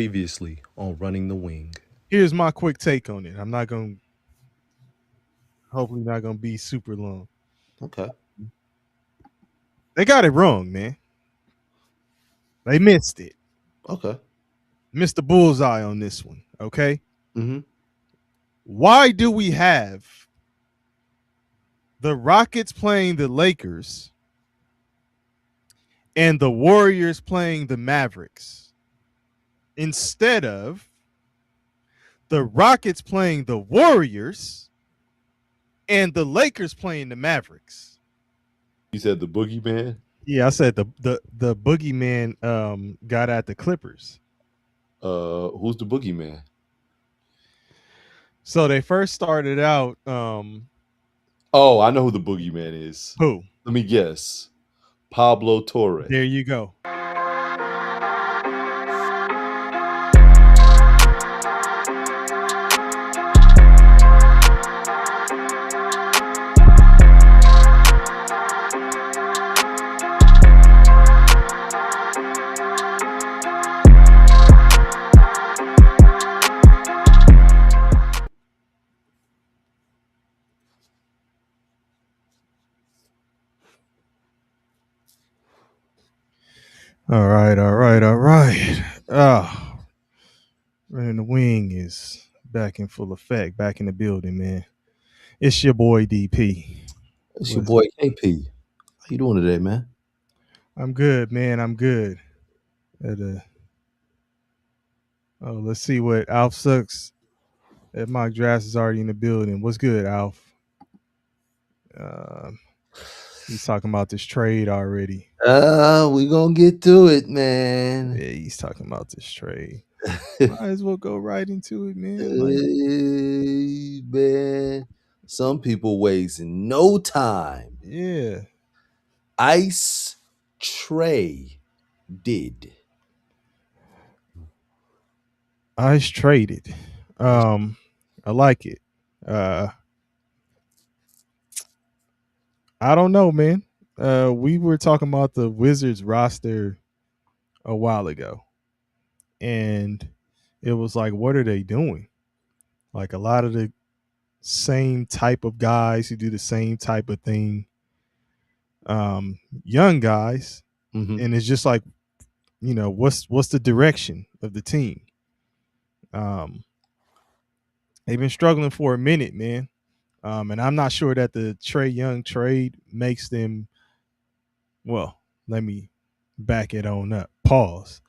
Previously on Running the Wing. Here's my quick take on it. I'm not going to, hopefully, not going to be super long. Okay. They got it wrong, man. They missed it. Okay. Missed the bullseye on this one. Okay. Mm-hmm. Why do we have the Rockets playing the Lakers and the Warriors playing the Mavericks instead of the Rockets playing the Warriors and the Lakers playing the Mavericks? You said the boogeyman? Yeah, I said the boogeyman got at the Clippers. Who's the boogeyman? So they first started out Oh, I know who the boogeyman is. who? Let me guess. Pablo Torre. There you go. All right. Oh, Running the Wing is back in full effect, back in the building, man. It's your boy DP. It's your boy KP. How you doing today, man? I'm good, man. I'm good. Let's see what Alf Sucks at Mock Drafts is already in the building. What's good, Alf? Uh, he's talking about this trade already. We gonna get to it, man. Yeah, he's talking about this trade. Might as well go right into it, man. Like, Hey, man. Some people wasting no time. yeah. Ice Trae did. Ice traded. I like it. I don't know, man. We were talking about the Wizards roster a while ago, and it was like, what are they doing? Like a lot of the same type of guys who do the same type of thing, young guys, Mm-hmm. and it's just like, what's the direction of the team? They've been struggling for a minute, man. And I'm not sure that the Trae Young trade makes them. Well, let me back it on up. Pause.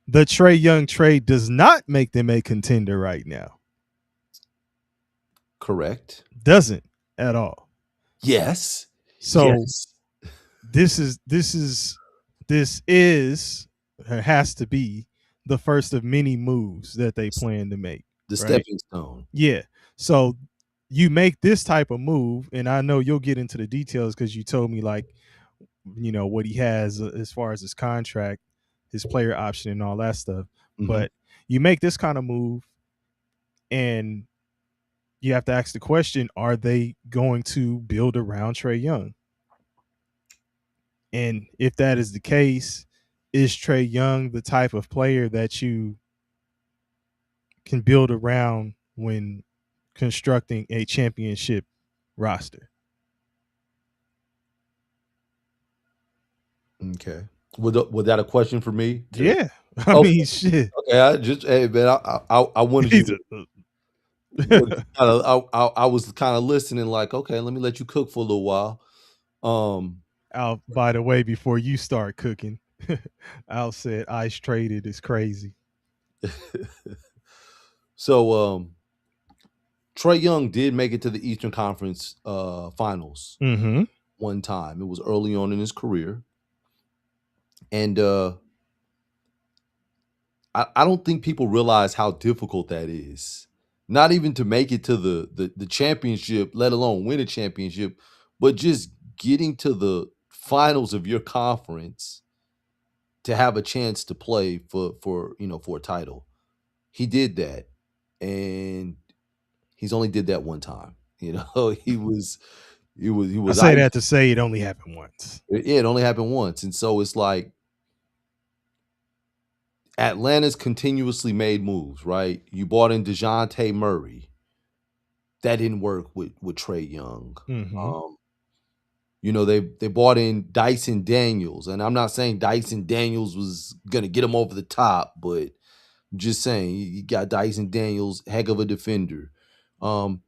The Trae Young trade does not make them a contender right now. Correct. Doesn't at all. Yes. So yes. this is or has to be the first of many moves that they plan to make. The right? stepping stone. Yeah. So you make this type of move, and I know you'll get into the details because you told me like, what he has as far as his contract, his player option, and all that stuff. Mhm. But you make this kind of move, and you have to ask the question: are they going to build around Trae Young? And if that is the case, is Trae Young the type of player that you can build around when constructing a championship roster? Okay. Was that a question for me? Yeah. I Okay. mean, shit. Okay. Hey man, I wanted you to. I was kind of listening, like, okay, let me let you cook for a little while. Al, by the way, before you start cooking, Al said ice traded is crazy. So Trae Young did make it to the Eastern Conference Finals Mm-hmm. one time. It was early on in his career, and I don't think people realize how difficult that is. Not even to make it to the championship, let alone win a championship, but just getting to the finals of your conference to have a chance to play for for a title. He did that, and he's only did that one time. He was I say ice. that to say it only happened once. Yeah, it only happened once, and so it's like Atlanta's continuously made moves, right? You bought in DeJounte Murray. That didn't work with Trae Young. Mm-hmm. Um, they bought in Dyson Daniels, and I'm not saying Dyson Daniels was gonna get him over the top, but I'm just saying you got Dyson Daniels, heck of a defender. Um,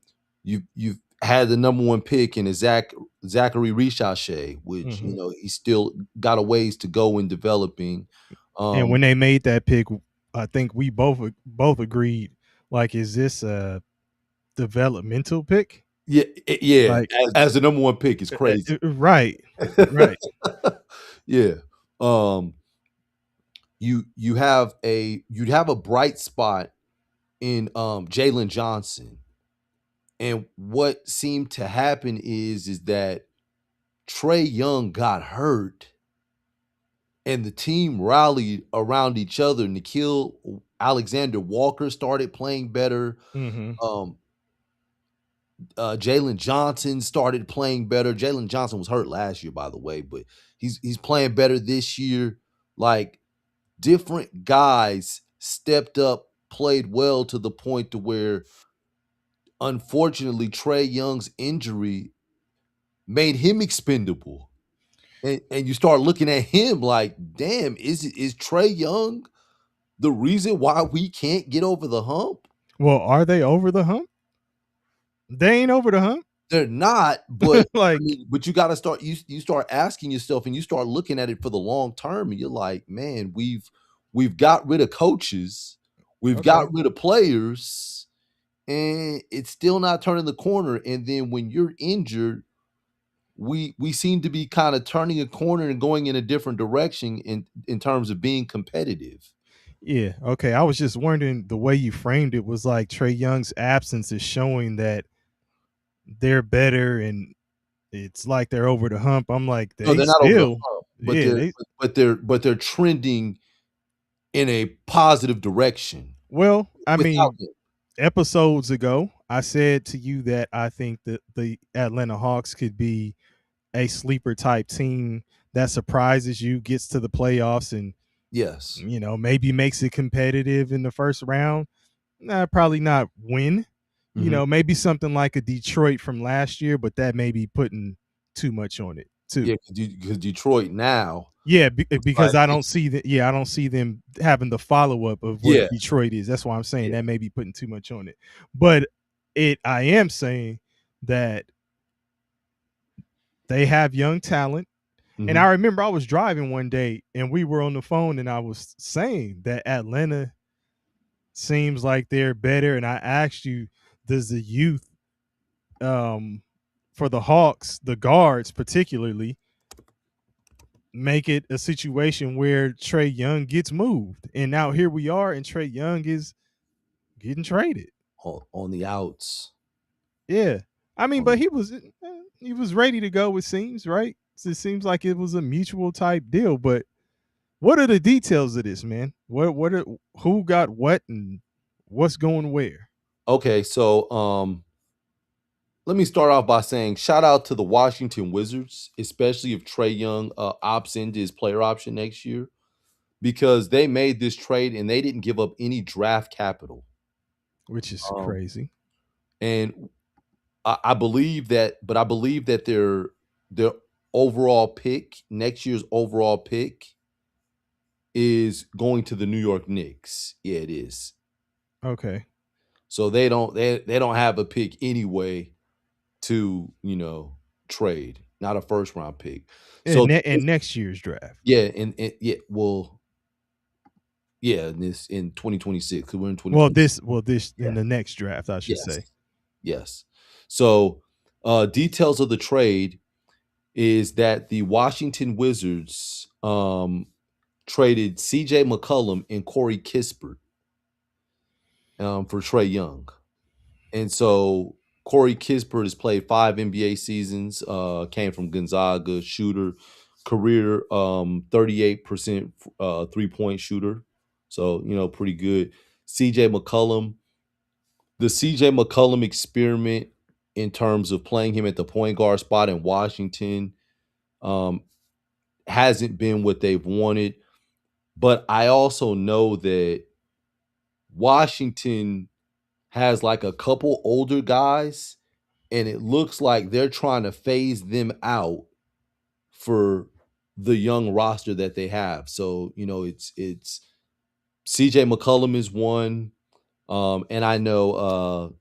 you've had the number one pick in Zachary Richashe, which Mm-hmm. he's still got a ways to go in developing. And Um, when they made that pick, I think we both agreed. Like, is this a developmental pick? yeah, yeah, Like, as the number one pick is crazy. right, right. Yeah. Um, you'd have a bright spot in Jalen Johnson. And what seemed to happen is that Trae Young got hurt and the team rallied around each other. Nikhil Alexander Walker started playing better. Mm-hmm. Um, Jalen Johnson started playing better. Jalen Johnson was hurt last year, by the way, but he's playing better this year. Like different guys stepped up, played well to the point to where, unfortunately, Trae Young's injury made him expendable. And you start looking at him like, damn, is Trae Young the reason why we can't get over the hump? Well, are they over the hump? They ain't over the hump. They're not, but I Like, mean, but you got to start. You start asking yourself, and you start looking at it for the long term, and you're like, man, we've got rid of coaches, we've okay. got rid of players, and it's still not turning the corner. And then when you're injured, we seem to be kind of turning a corner and going in a different direction in terms of being competitive. Yeah. Okay. I was just wondering, the way you framed it was like Trae Young's absence is showing that they're better and it's like they're over the hump. I'm like, No, they they're not over the still, hump, but yeah, they, they're trending in a positive direction well, I without mean, him. episodes ago, I said to you that I think that the Atlanta Hawks could be a sleeper type team that surprises you, gets to the playoffs, and Yes. maybe makes it competitive in the first round. Nah, probably not win. Mhm. Maybe something like a Detroit from last year, but that may be putting too much on it too. Yeah, because Detroit now Yeah, looks because like I don't it's see that. Yeah, I don't see them having the follow up of what yeah, Detroit is. That's why I'm saying yeah. that may be putting too much on it. But I am saying that they have young talent. And Mhm. I remember I was driving one day and we were on the phone and I was saying that Atlanta seems like they're better. And I asked you, does the youth um for the Hawks, the guards particularly, make it a situation where Trae Young gets moved? And now here we are, and Trae Young is getting traded. On the outs. Yeah, I mean, On the but he was ready to go. It seems right. So it seems like it was a mutual type deal. But what are the details of this, man? What are, who got what and what's going where? Okay, so let me start off by saying shout out to the Washington Wizards, especially if Trae Young opts into his player option next year, because they made this trade and they didn't give up any draft capital. Which is Um, crazy. and I believe that, but I believe that their overall pick, next year's overall pick, is going to the New York Knicks. Yeah, it is. Okay. So they don't have a pick anyway to trade, not a first round pick. So And next year's draft. yeah, and yeah, well, yeah, in 2026 because we're in Well, 2020. this in Yeah. the next draft, I should Yes. say. Yes. So details of the trade is that the Washington Wizards traded CJ McCollum and Corey Kispert for Trae Young. And so Corey Kispert has played 5 NBA seasons, came from Gonzaga, shooter, career 38% 3-point shooter. So, pretty good. CJ McCollum, the CJ McCollum experiment in terms of playing him at the point guard spot in Washington um, hasn't been what they've wanted. But I also know that Washington has like a couple older guys, and it looks like they're trying to phase them out for the young roster that they have. So, it's CJ McCollum is one. And I know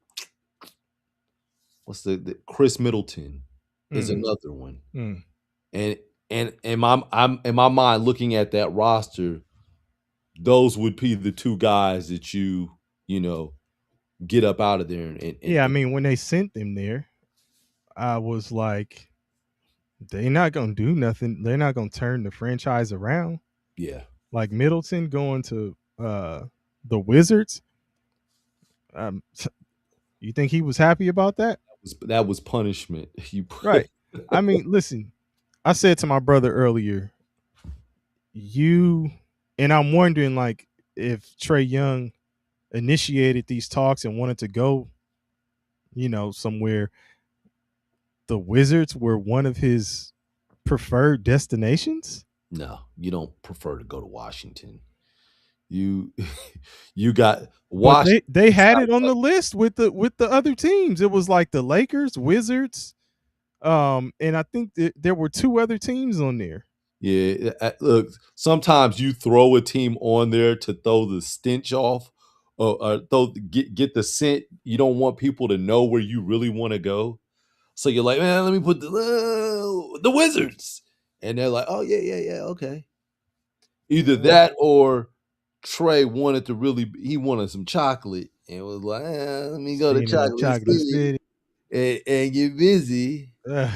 what's the Chris Middleton is Mm, another one. mm. And I'm in my mind looking at that roster, those would be the two guys that you know get up out of there Yeah, I and mean, when they sent them there, I was like, they not gonna do nothing. They're not gonna turn the franchise around. yeah. Like Middleton going to the Wizards. Um, you think he was happy about that? That was punishment. You put Right. I mean, listen, I said to my brother earlier, you and I'm wondering like if Trae Young initiated these talks and wanted to go, somewhere, the Wizards were one of his preferred destinations. no, you don't prefer to go to Washington. You you got But Washington. they had it on the list with the other teams. It was like the Lakers, Wizards, and I think that there were two other teams on there. Yeah, look, sometimes you throw a team on there to throw the stench off, or get the scent. You don't want people to know where you really want to go. So you're like, man, let me put the Wizards, and they're like, oh yeah, yeah, yeah, okay. Either Uh, that or Trey wanted to he wanted some chocolate and was like, let me go to Staying in the Chocolate chocolate City city. and get busy. Uh,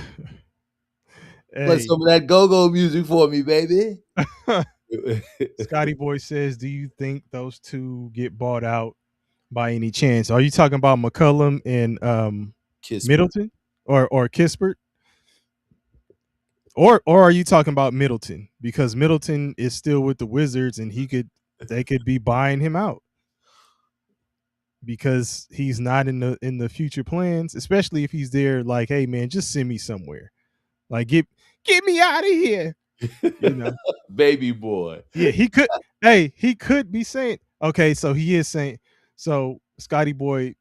Play hey, some of that go-go music for me, baby. Scotty Boy says, "Do you think those two get bought out by any chance? Are you talking about McCullum and Kispert. Middleton, or Kispert, or are you talking about Middleton because Middleton is still with the Wizards and they could be buying him out because he's not in the future plans, especially if he's there. Like, hey man, just send me somewhere. Like, get me out of here. You know, Baby boy. yeah, he could. Hey, he could be saying, okay, so he is saying. So Scotty Boy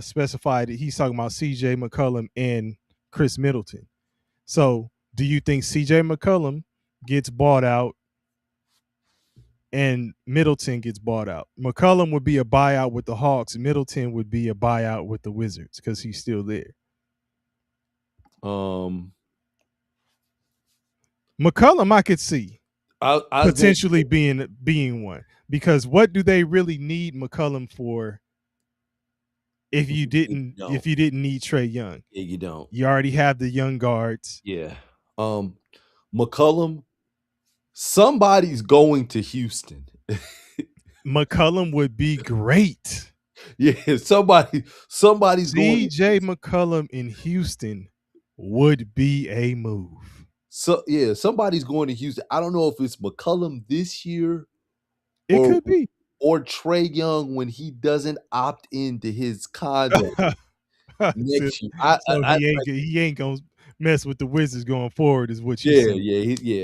specified that he's talking about C.J. McCollum and Chris Middleton. So, do you think C.J. McCollum gets bought out and Middleton gets bought out? McCollum would be a buyout with the Hawks. Middleton would be a buyout with the Wizards because he's still there. Um, McCollum, I could see I was going to potentially being one because what do they really need McCollum for you don't. if you didn't need Trae Young? Yeah, you don't. You already have the young guards. Yeah. Um, McCullum, somebody's going to Houston. McCollum would be great. Yeah, somebody's going to CJ McCollum in Houston would be a move. somebody's going to Houston. I don't know if it's McCullum this year It or could be. or Trae Young when he doesn't opt into his contract so, next year. so he ain't gonna mess with the Wizards going forward, is what you Yeah, saying.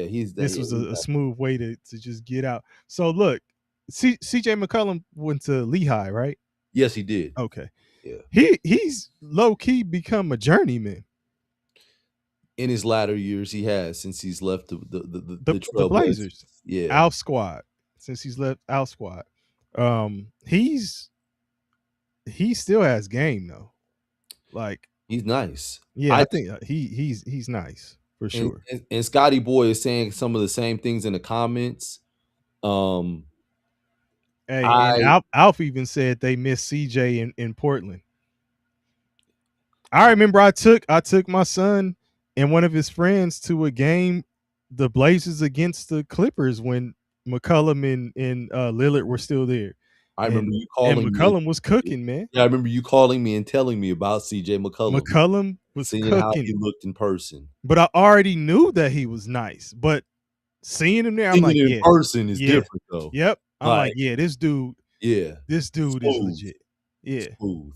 he's that. This Yeah, was a smooth way to just get out. So look, CJ McCollum went to Lehigh, right? yes, he did. Okay. Yeah, He's low key become a journeyman. in his latter years, he has since he's left the The Trailblazers. Blazers, Yeah, Alf squad. Since he's left Alf squad, he's he still has game though. Like, he's nice. yeah, I I think he's nice for and, sure. and Scotty Boy is saying some of the same things in the comments. Um, Hey, and I Alf even said they missed CJ in Portland. I remember I took my son and one of his friends to a game, the Blazers against the Clippers when McCollum and Lillard were still there, I remember and you calling me. McCollum was cooking, man. Yeah, I remember you calling me and telling me about CJ McCullum, McCollum was seeing how he cooking, looked in person. but I already knew that he was nice. But seeing him there, I'm Seeing like, it in yeah, person is yeah, different though. yep. I'm like, Like, yeah, yeah, this dude is smooth, legit. Yeah, smooth.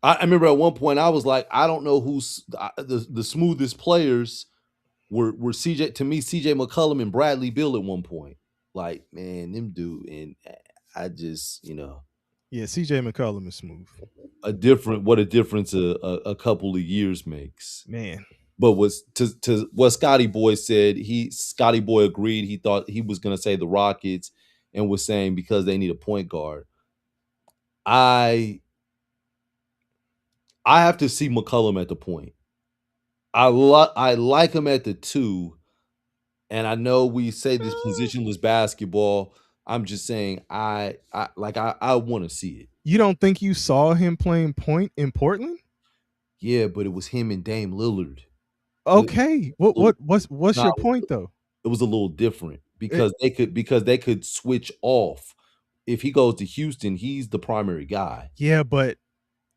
I remember at one point I was like, I don't know who's the smoothest players were CJ to me CJ McCollum and Bradley Beal at one point. Like, man, them dude, and I just, Yeah, CJ McCollum is smooth. what a difference a couple of years makes. Man. But was to what Scotty Boy said, Scotty Boy agreed. He thought he was gonna say the Rockets and was saying because they need a point guard. I I have to see McCollum at the point. I like him at the two, and I know we say this positionless basketball. I'm just saying I want to see it. You don't think you saw him playing point in Portland? Yeah, but it was him and Dame Lillard. It, Okay. What's nah, your point though? it was a little different It, because they could switch off. If he goes to Houston, he's the primary guy. yeah, but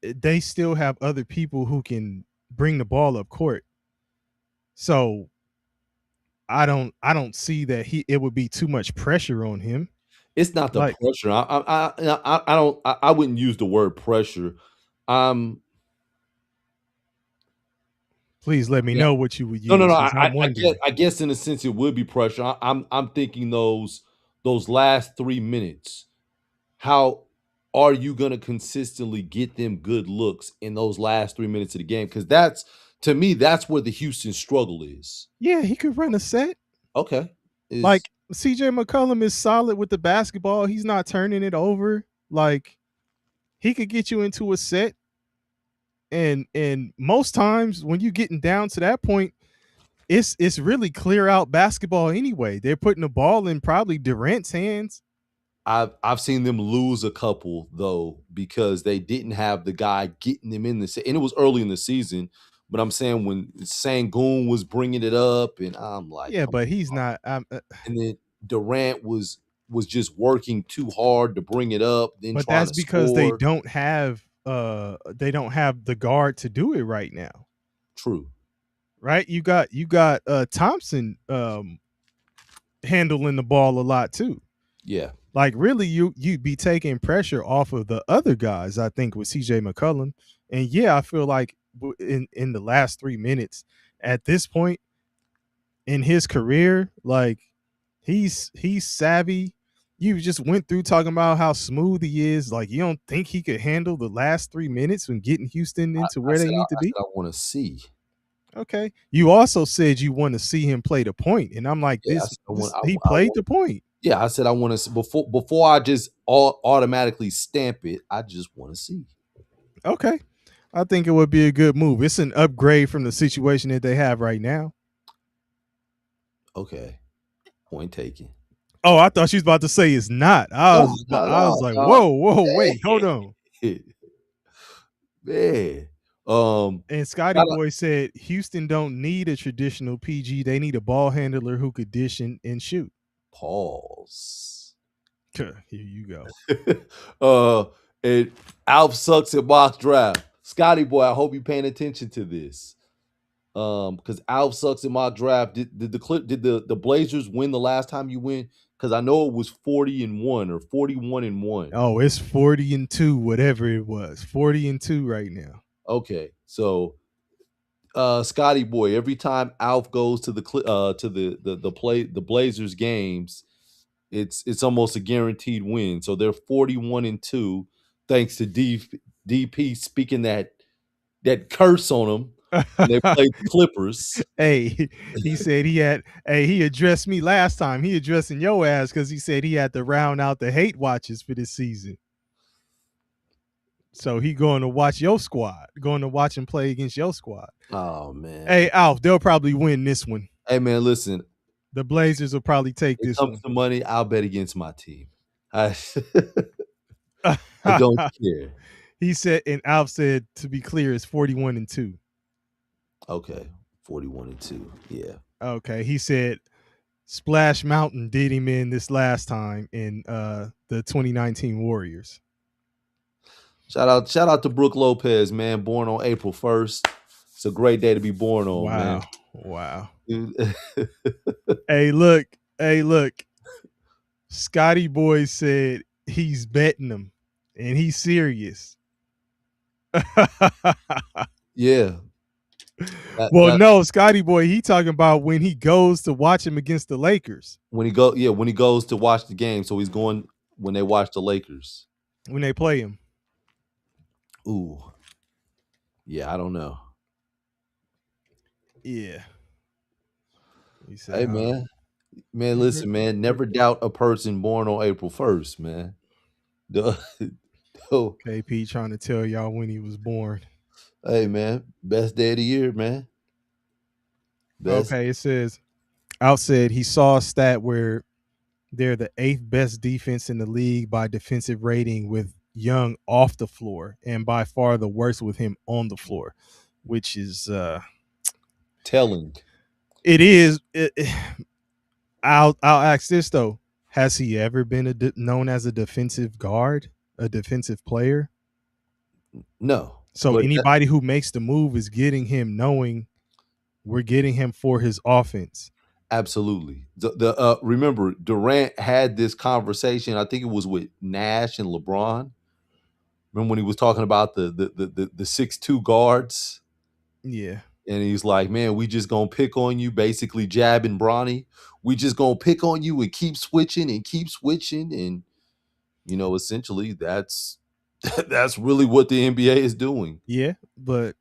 they still have other people who can bring the ball up court. So I don't see that it would be too much pressure on him. It's not the Like, pressure. I don't. I wouldn't use the word pressure. Um, please let me yeah. know what you would No, no, no. use because I'm wondering. I guess in a sense it would be pressure. I'm thinking those last 3 minutes. How are you going to consistently get them good looks in those last 3 minutes of the game? Because that's to me that's where the Houston struggle is. Yeah, he could run a set. Okay, is Like CJ McCollum is solid with the basketball. He's not turning it over. Like he could get you into a set. And most times when you getting down to that point, it's really clear out basketball anyway. They're putting the ball in probably Durant's hands. I've seen them lose a couple though because they didn't have the guy getting them in and it was early in the season. But I'm saying when Sangoon was bringing it up, and I'm like, Yeah, come but he's on. not. And then Durant was just working too hard to bring it up, then But trying that's to because they score. don't have the guard to do it right now. True. Right? You got Thompson handling the ball a lot too. Yeah. Like really, you'd be taking pressure off of the other guys. I think with CJ McCollum, and yeah, I feel like in the last 3 minutes at this point in his career, like he's savvy. You just went through talking about how smooth he is. Like you don't think he could handle the last 3 minutes when getting Houston into I where they said need to I be? said I want to see. Okay. You also said you want to see him play the point, and I'm like, Yeah, I this said I want this he played the point. yeah, I said I want to before I just automatically stamp it. I just want to see. Okay. I think it would be a good move. It's an upgrade from the situation that they have right now. Okay. Point taken. Oh, I thought she was about to say it's not. I No, was no, I was no, like, no. whoa, wait, hold on. Man. Um, And Scotty shout out Boy said Houston don't need a traditional PG. They need a ball handler who could dish and shoot. pause. Here you go. uh, and Alf sucks at mock draft. Scotty boy, I hope you paying attention to this. Because Alf sucks at mock draft. Did the Blazers win the last time you went? Because I know it was 40-1 or 41-1. Oh, it's 40-2, whatever it was. 40-2 right now. Okay, so Scotty boy, every time Alf goes to the Blazers games, it's almost a guaranteed win. So they're 41-2, thanks to DP speaking that curse on them when they played the Clippers. Hey, he said he addressed me last time. He addressing your ass because he said he had to round out the hate watches for this season. So he going to watch your squad, going to watch him play against your squad. Oh man. Hey, Alf, they'll probably win this one. Hey man, listen. The Blazers will probably take It this comes one. to money, I'll bet against my team. I I don't care. He said, and Alf said, to be clear, it's 41-2. Okay, 41-2. Yeah. Okay. He said Splash Mountain did him in this last time in the 2019 Warriors. Shout out to Brooke Lopez, man. Born on April 1st. It's a great day to be born on, man. Wow. Hey, look. Scotty Boy said he's betting them and he's serious. Yeah. Well, That no, Scotty boy, he talking about when he goes to watch him against the Lakers when he goes to watch the game, so he's going when they watch the Lakers. when they play him. Ooh, yeah, I don't know. Yeah. He said, Hey huh? man, Remember, listen, man, never doubt a person born on April 1st, man. Duh. Oh, KP trying to tell y'all when he was born. hey man, best day of the year, man. Best. Okay, it says Out said he saw a stat where they're the eighth best defense in the league by defensive rating with Young off the floor, and by far the worst with him on the floor, which is Telling. it is. I'll ask this though: has he ever been known as a defensive guard, a defensive player? No, So but that, anybody who makes the move is getting him knowing we're getting him for his offense. absolutely. The remember Durant had this conversation. I think it was with Nash and LeBron. Remember when he was talking about the 6'2" guards, Yeah, and he's like, "Man, we just gonna pick on you," basically jabbing Bronny. We just gonna pick on you and keep switching, and essentially that's really what the NBA is doing. yeah, but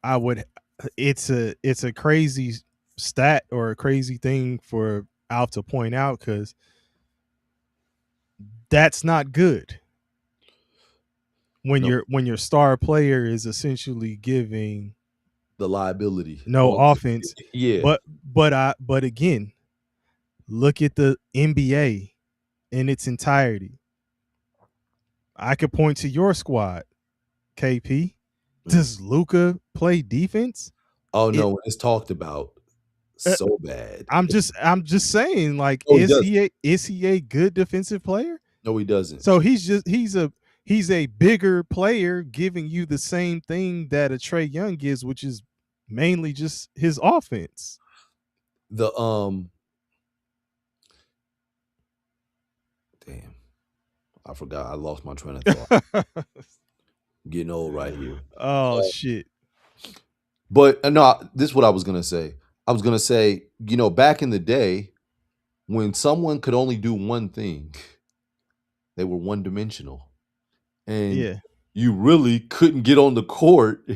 I would. It's a crazy stat or a crazy thing for Al to point out because that's not good when No, your star player is essentially giving the liability. no Well, offense. yeah, But again, look at the NBA in its entirety. I could point to your squad, KP. Mm. Does Luca play defense? Oh It. no, it's talked about Uh, so bad. I'm just saying, like, No, he doesn't. is he a good defensive player? No, he doesn't. So he's a bigger player giving you the same thing that a Trae Young gives, which is mainly just his offense. The damn, I forgot. I lost my train of thought. Getting old right here. Oh shit. But no, this is what I was gonna say. I was gonna say, back in the day, when someone could only do one thing, they were one dimensional, and Yeah. you really couldn't get on the court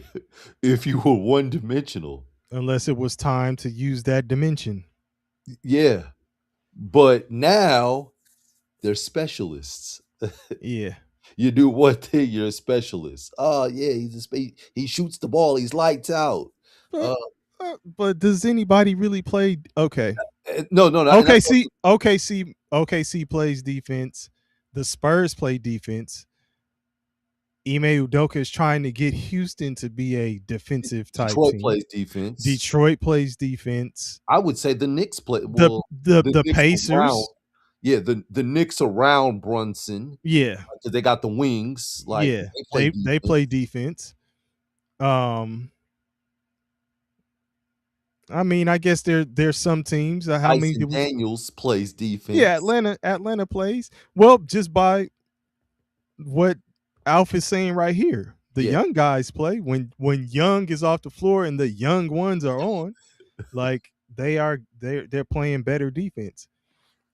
if you were one dimensional. Unless it was time to use that dimension. Yeah, but now they're specialists. Yeah. You do one thing, you're a specialist. Oh yeah, he shoots the ball, he's lights out. But Uh, but does anybody really play? Okay. no, no, no, and that's OKC plays defense. The Spurs play defense. Ime Udoka is trying to get Houston to be a defensive type Detroit team. plays defense. Detroit plays defense. I would say the Knicks play The well, the the the Knicks around, Pacers, yeah, the Knicks around Brunson yeah, because they got the wings, like yeah, they play they defense. play defense. Um, I mean, I guess there's some teams. How many Tyson did we? Daniels plays Yeah, defense. Atlanta plays well just by what Alf is saying right here. The Yeah, young guys play when Young is off the floor and the young ones are on. Like they're playing better defense.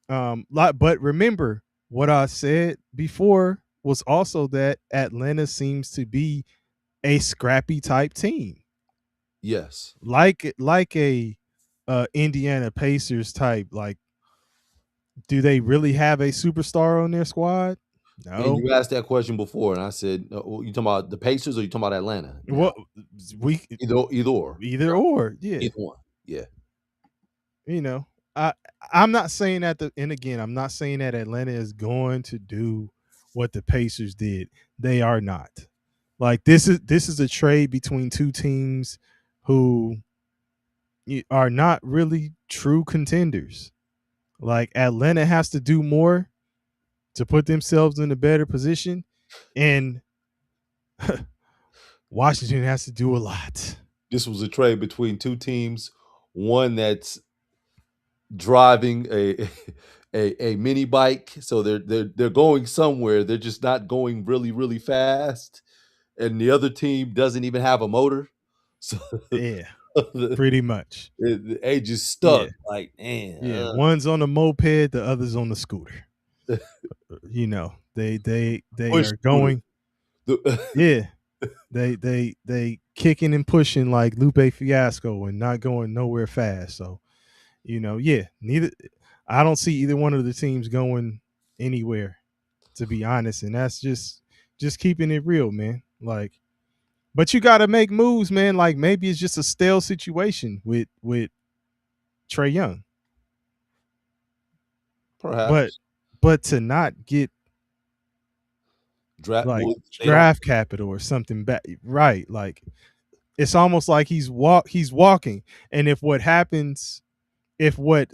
But remember what I said before was also that Atlanta seems to be a scrappy type team, yes. like a Indiana Pacers type. Like, do they really have a superstar on their squad? And No. you asked that question before, and I said, "You talking about the Pacers or you talking about Atlanta?" Now, Well, we either or, either or, yeah. either one. Yeah, You know, I I'm not saying that and again, I'm not saying that Atlanta is going to do what the Pacers did. They are not. Like this is a trade between two teams who are not really true contenders. Like Atlanta has to do more to put themselves in a better position, and Washington has to do a lot. this was a trade between two teams. One that's driving a a mini bike, so they're going somewhere. They're just not going really really fast. and the other team doesn't even have a motor. So Yeah, the pretty much. age is stuck. Yeah, Like, man, yeah. One's on the moped, the other's on the scooter. You know, they push are scooter. going. The, Yeah, they kicking and pushing like Lupe Fiasco and not going nowhere fast. So yeah, neither. I don't see either one of the teams going anywhere, to be honest, and that's just keeping it real, man. Like, but you got to make moves, man. Like maybe it's just a stale situation with Trae Young, but perhaps but to not get draft. like Well, they don't. draft capital or something back, right? Like it's almost like he's walking, and if what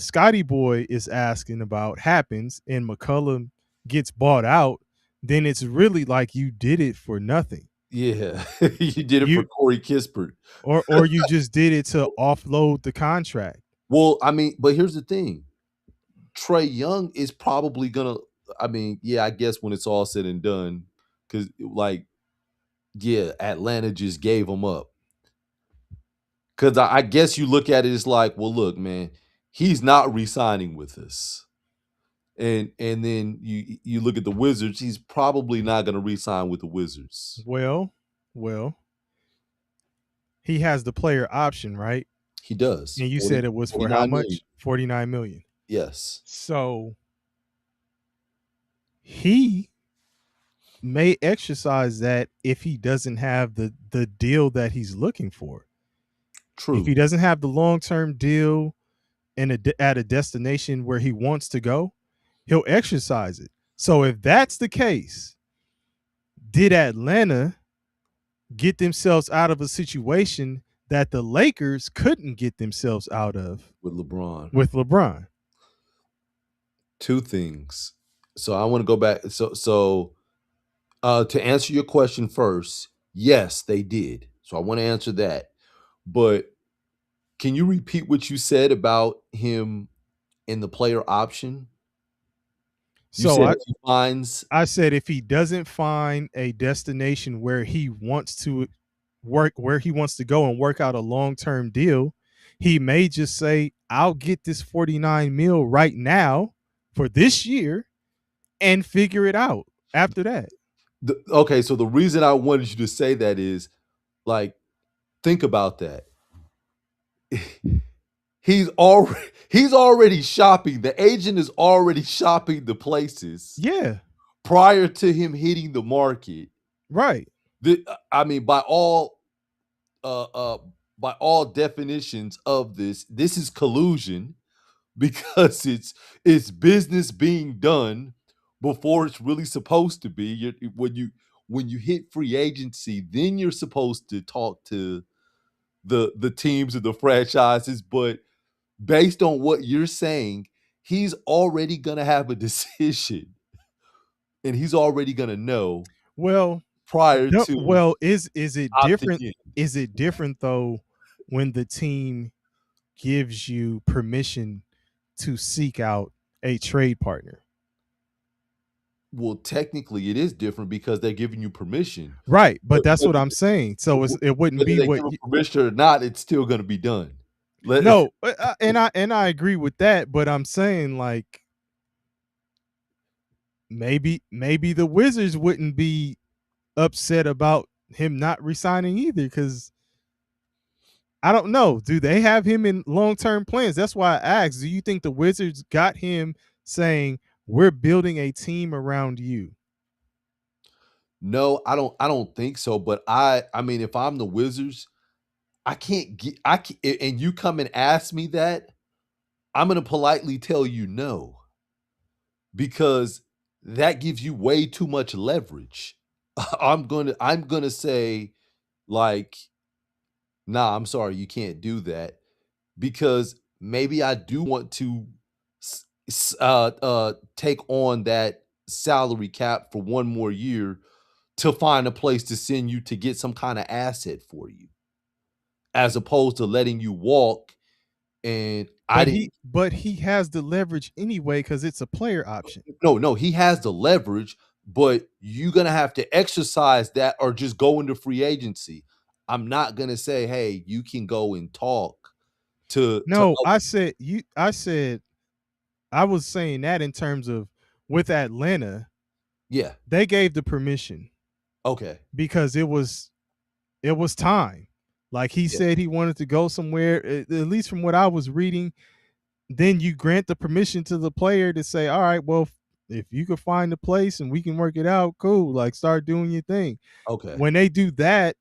Scotty Boy is asking about happens and McCullum gets bought out, then it's really like you did it for nothing. Yeah, you did it for You Corey Kispert. or you just did it to offload the contract. Well, I mean, but here's the thing: Trae Young is probably gonna. I mean, yeah, I guess when it's all said and done, because like, yeah, Atlanta just gave him up. Because I guess you look at it, it's like, well, look, man, he's not re-signing with us. And then you look at the Wizards, he's probably not going to re-sign with the Wizards. Well, he has the player option, right? He does. And you 40, said it was for how 49 million. much? 49 million. Yes. So he may exercise that if he doesn't have the deal that he's looking for. If True. he doesn't have the long-term deal at a destination where he wants to go, he'll exercise it. So if that's the case, did Atlanta get themselves out of a situation that the Lakers couldn't get themselves out of With LeBron. with LeBron? Two things. So I want to go back. So to answer your question first, yes, they did. So I want to answer that. But can you repeat what you said about him in the player option? You So said I if he finds I said if he doesn't find a destination where he wants to work, where he wants to go and work out a long-term deal, he may just say, I'll get this 49 mil right now for this year and figure it out after that. okay, so the reason I wanted you to say that is like think about that. He's already shopping. The agent is already shopping the places Yeah, prior to him hitting the market. right. I mean, uh, uh, by all definitions of this is collusion because it's business being done before it's really supposed to be. When you hit free agency, then you're supposed to talk to the teams and the franchises. But based on what you're saying, he's already gonna have a decision, and he's already gonna know Well, prior no, to well, is it opting different? in. Is it different though when the team gives you permission to seek out a trade partner? Well, technically, it is different because they're giving you permission. Right, but But that's what I'm saying. So it wouldn't whether be they what give him permission or not, it's still going to be done. Let no, and I agree with that, but I'm saying like maybe the Wizards wouldn't be upset about him not resigning either because I don't know. Do they have him in long term plans? That's why I asked. Do you think the Wizards got him saying we're building a team around you? no, I don't think so. But I mean, if I'm the Wizards, I can't get I can, and you come and ask me that, I'm going to politely tell you no because that gives you way too much leverage. I'm gonna say like, nah, I'm sorry, you can't do that because maybe I do want to take on that salary cap for one more year to find a place to send you to get some kind of asset for you, as opposed to letting you walk. And I But didn't. he has the leverage anyway because it's a player option. No, no, he has the leverage but you're gonna have to exercise that or just go into free agency. I'm not gonna say, hey, you can go and talk to No, other. I said I was saying that in terms of with Atlanta, Yeah. they gave the permission Okay. because it was time. Like he Yeah. said he wanted to go somewhere, at least from what I was reading, then you grant the permission to the player to say, all right, well, if you could find a place and we can work it out, cool. Like start doing your thing. Okay. When they do that,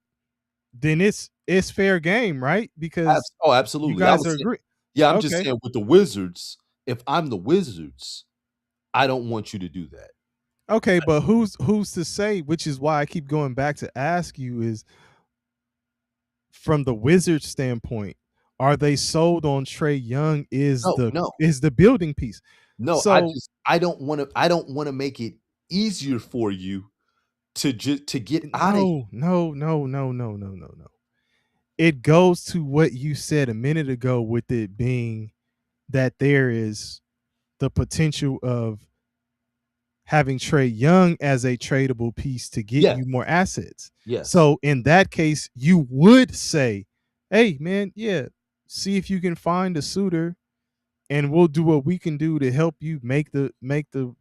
then it's fair game, right? Because Oh, you absolutely. I guys was are saying, agree. yeah, I'm just Okay. saying with the Wizards, if I'm the Wizards, I don't want you to do that. Okay, but who's to say, which is why I keep going back to ask you is from the Wizards standpoint, are they sold on Trae Young No, no, is the building piece? no. So I don't want to make it easier for you to get out of here. no, no, no, no, no, no, no, no. It goes to what you said a minute ago with it being that there is the potential of having Trae Young as a tradable piece to get Yes, you more assets. yes. So in that case, you would say, "Hey, man, yeah, see if you can find a suitor, and we'll do what we can do to help you make the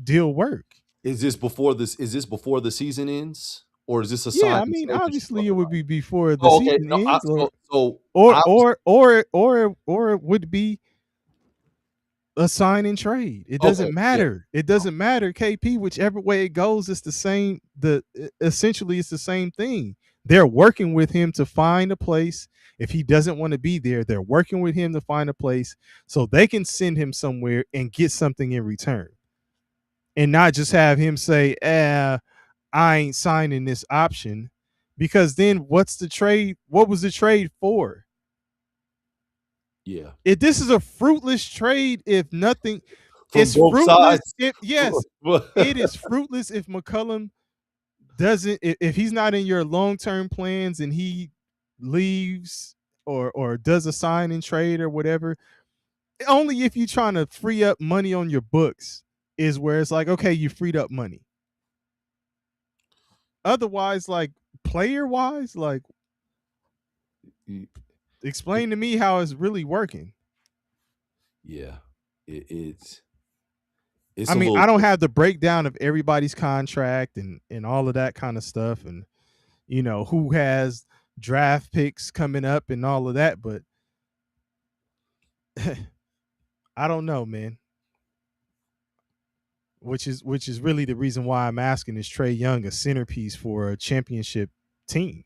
deal work." Is this before the season ends, or is this a Yeah, I signing mean, trade that you're obviously, it talking would about? be before the Oh, okay. season No, ends, so I was or it would be a sign and trade. It okay. doesn't Yeah. matter. It doesn't matter. KP, whichever way it goes, it's the same. Essentially, it's the same thing. They're working with him to find a place. If he doesn't want to be there, they're working with him to find a place so they can send him somewhere and get something in return, and not just have him say, I ain't signing this option." Because then what's the trade? What was the trade for? Yeah. If this is a fruitless trade, if nothing, From it's both fruitless. sides. If yes, it is fruitless if McCollum doesn't. If he's not in your long term plans and he leaves or does a sign and trade or whatever. Only if you're trying to free up money on your books is where it's like, okay, you freed up money. Otherwise, like player wise, like explain to me how it's really working. Yeah. It's I a mean, little I don't different. have the breakdown of everybody's contract and all of that kind of stuff, and who has draft picks coming up and all of that, but I don't know, man. Which is really the reason why I'm asking, is Trae Young a centerpiece for a championship team?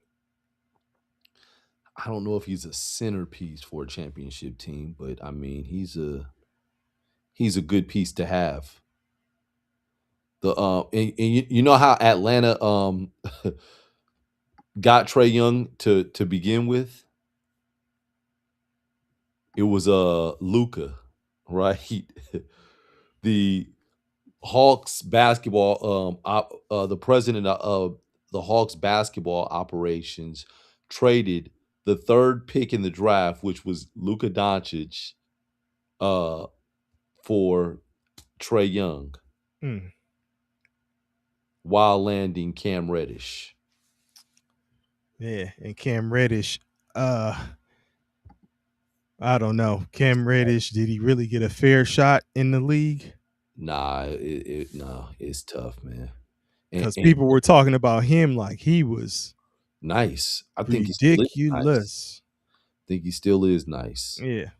I don't know if he's a centerpiece for a championship team, but I mean he's a good piece to have. The and you know how Atlanta got Trae Young to begin with? It was Luca, right? The Hawks basketball the president of the Hawks basketball operations traded the third pick in the draft, which was Luka Doncic, uh, for Trae Young Mm, while landing Cam Reddish. yeah, and Cam Reddish, I don't know. Cam Reddish, did he really get a fair shot in the league? Nah, nah, it's tough, man. Because And people were talking about him like he was nice. I think he still is nice. ridiculous. I think he still is nice. Yeah.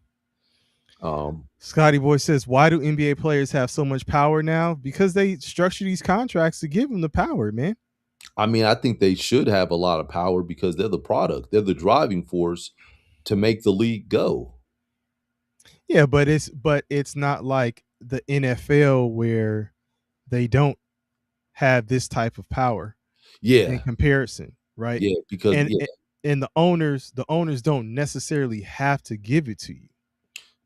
Um, Scotty Boy says, why do NBA players have so much power now? Because they structure these contracts to give them the power, man. I mean, I think they should have a lot of power because they're the product. They're the driving force to make the league go. Yeah, but it's not like the NFL where they don't have this type of power in Yeah, comparison, right? yeah, because And yeah, and the owners don't necessarily have to give it to you.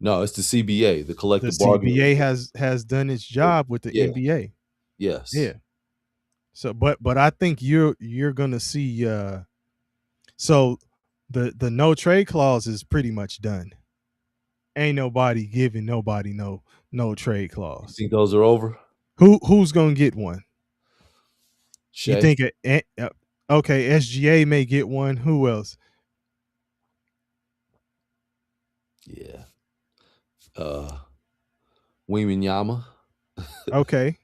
no, it's the CBA, the The collective bargaining CBA agreement. has done its job with the Yeah, NBA. yes. Yeah. So but I think you're gonna see so the no trade clause is pretty much done. Ain't nobody giving nobody no trade You clause. think those are over? Who's gonna get one? You Shay. think okay, SGA may get one. Who else? Yeah. Uh Yama. Okay,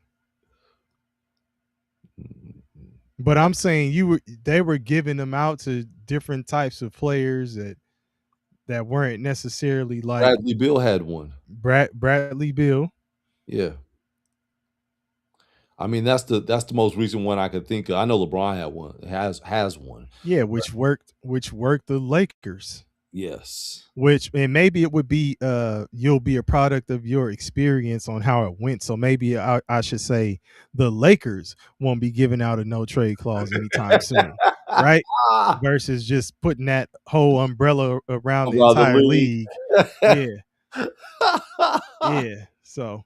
but I'm saying they were giving them out to different types of players that weren't necessarily like Bradley Bill had one. Bradley Bill. Yeah. I mean, that's the most recent one I could think of. I know LeBron had one. Has one. Yeah, But which worked the Lakers. yes. Which and maybe it would be you'll be a product of your experience on how it went. So maybe I should say the Lakers won't be giving out a no trade clause anytime soon, right? Versus just putting that whole umbrella around the About the entire league. league. Yeah, yeah. So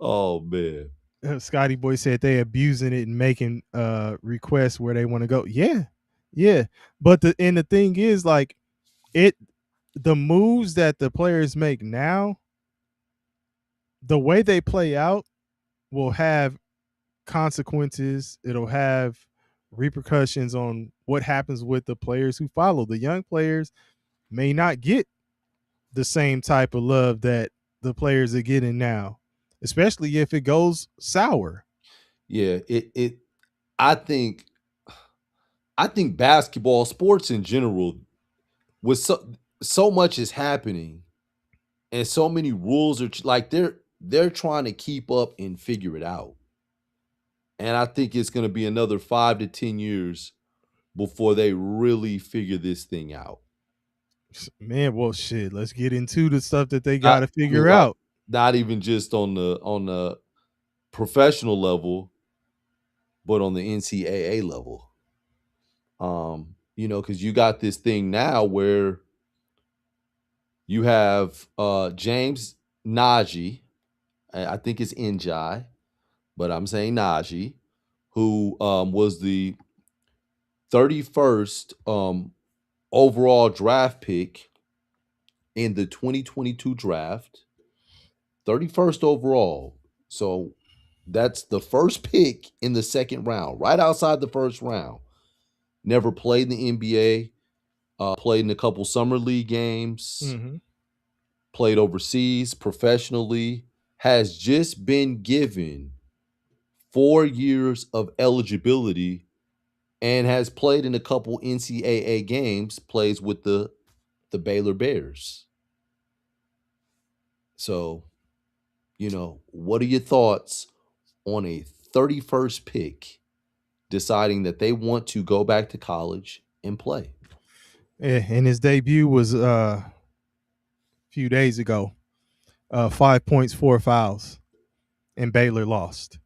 Oh man. Scotty Boy said they abusing it and making requests where they want to go. Yeah, yeah. But the thing is, like, it the moves that the players make now, the way they play out will have consequences. It'll have repercussions on what happens with the players who follow. The young players may not get the same type of love that the players are getting now, especially if it goes sour. Yeah, it I think I think basketball, sports in general, with so much is happening and so many rules are like they're trying to keep up and figure it out. And I think it's going to be another 5 to 10 years before they really figure this thing out. Man, well, shit. Let's get into the stuff that they got Not, to I mean, figure like out. not even just on the professional level, but on the NCAA level. Because you got this thing now where you have James Najee, I think it's Njai, but I'm saying Najee, who was the 31st overall draft pick in the 2022 draft, 31st overall. So that's the first pick in the second round, right outside the first round. Never played in the NBA, played in a couple summer league games, Mm-hmm. played overseas professionally, has just been given 4 years of eligibility and has played in a couple NCAA games, plays with the Baylor Bears. So, what are your thoughts on a 31st pick deciding that they want to go back to college and play? Yeah, and his debut was a few days ago. 5 points, 4 fouls, and Baylor lost.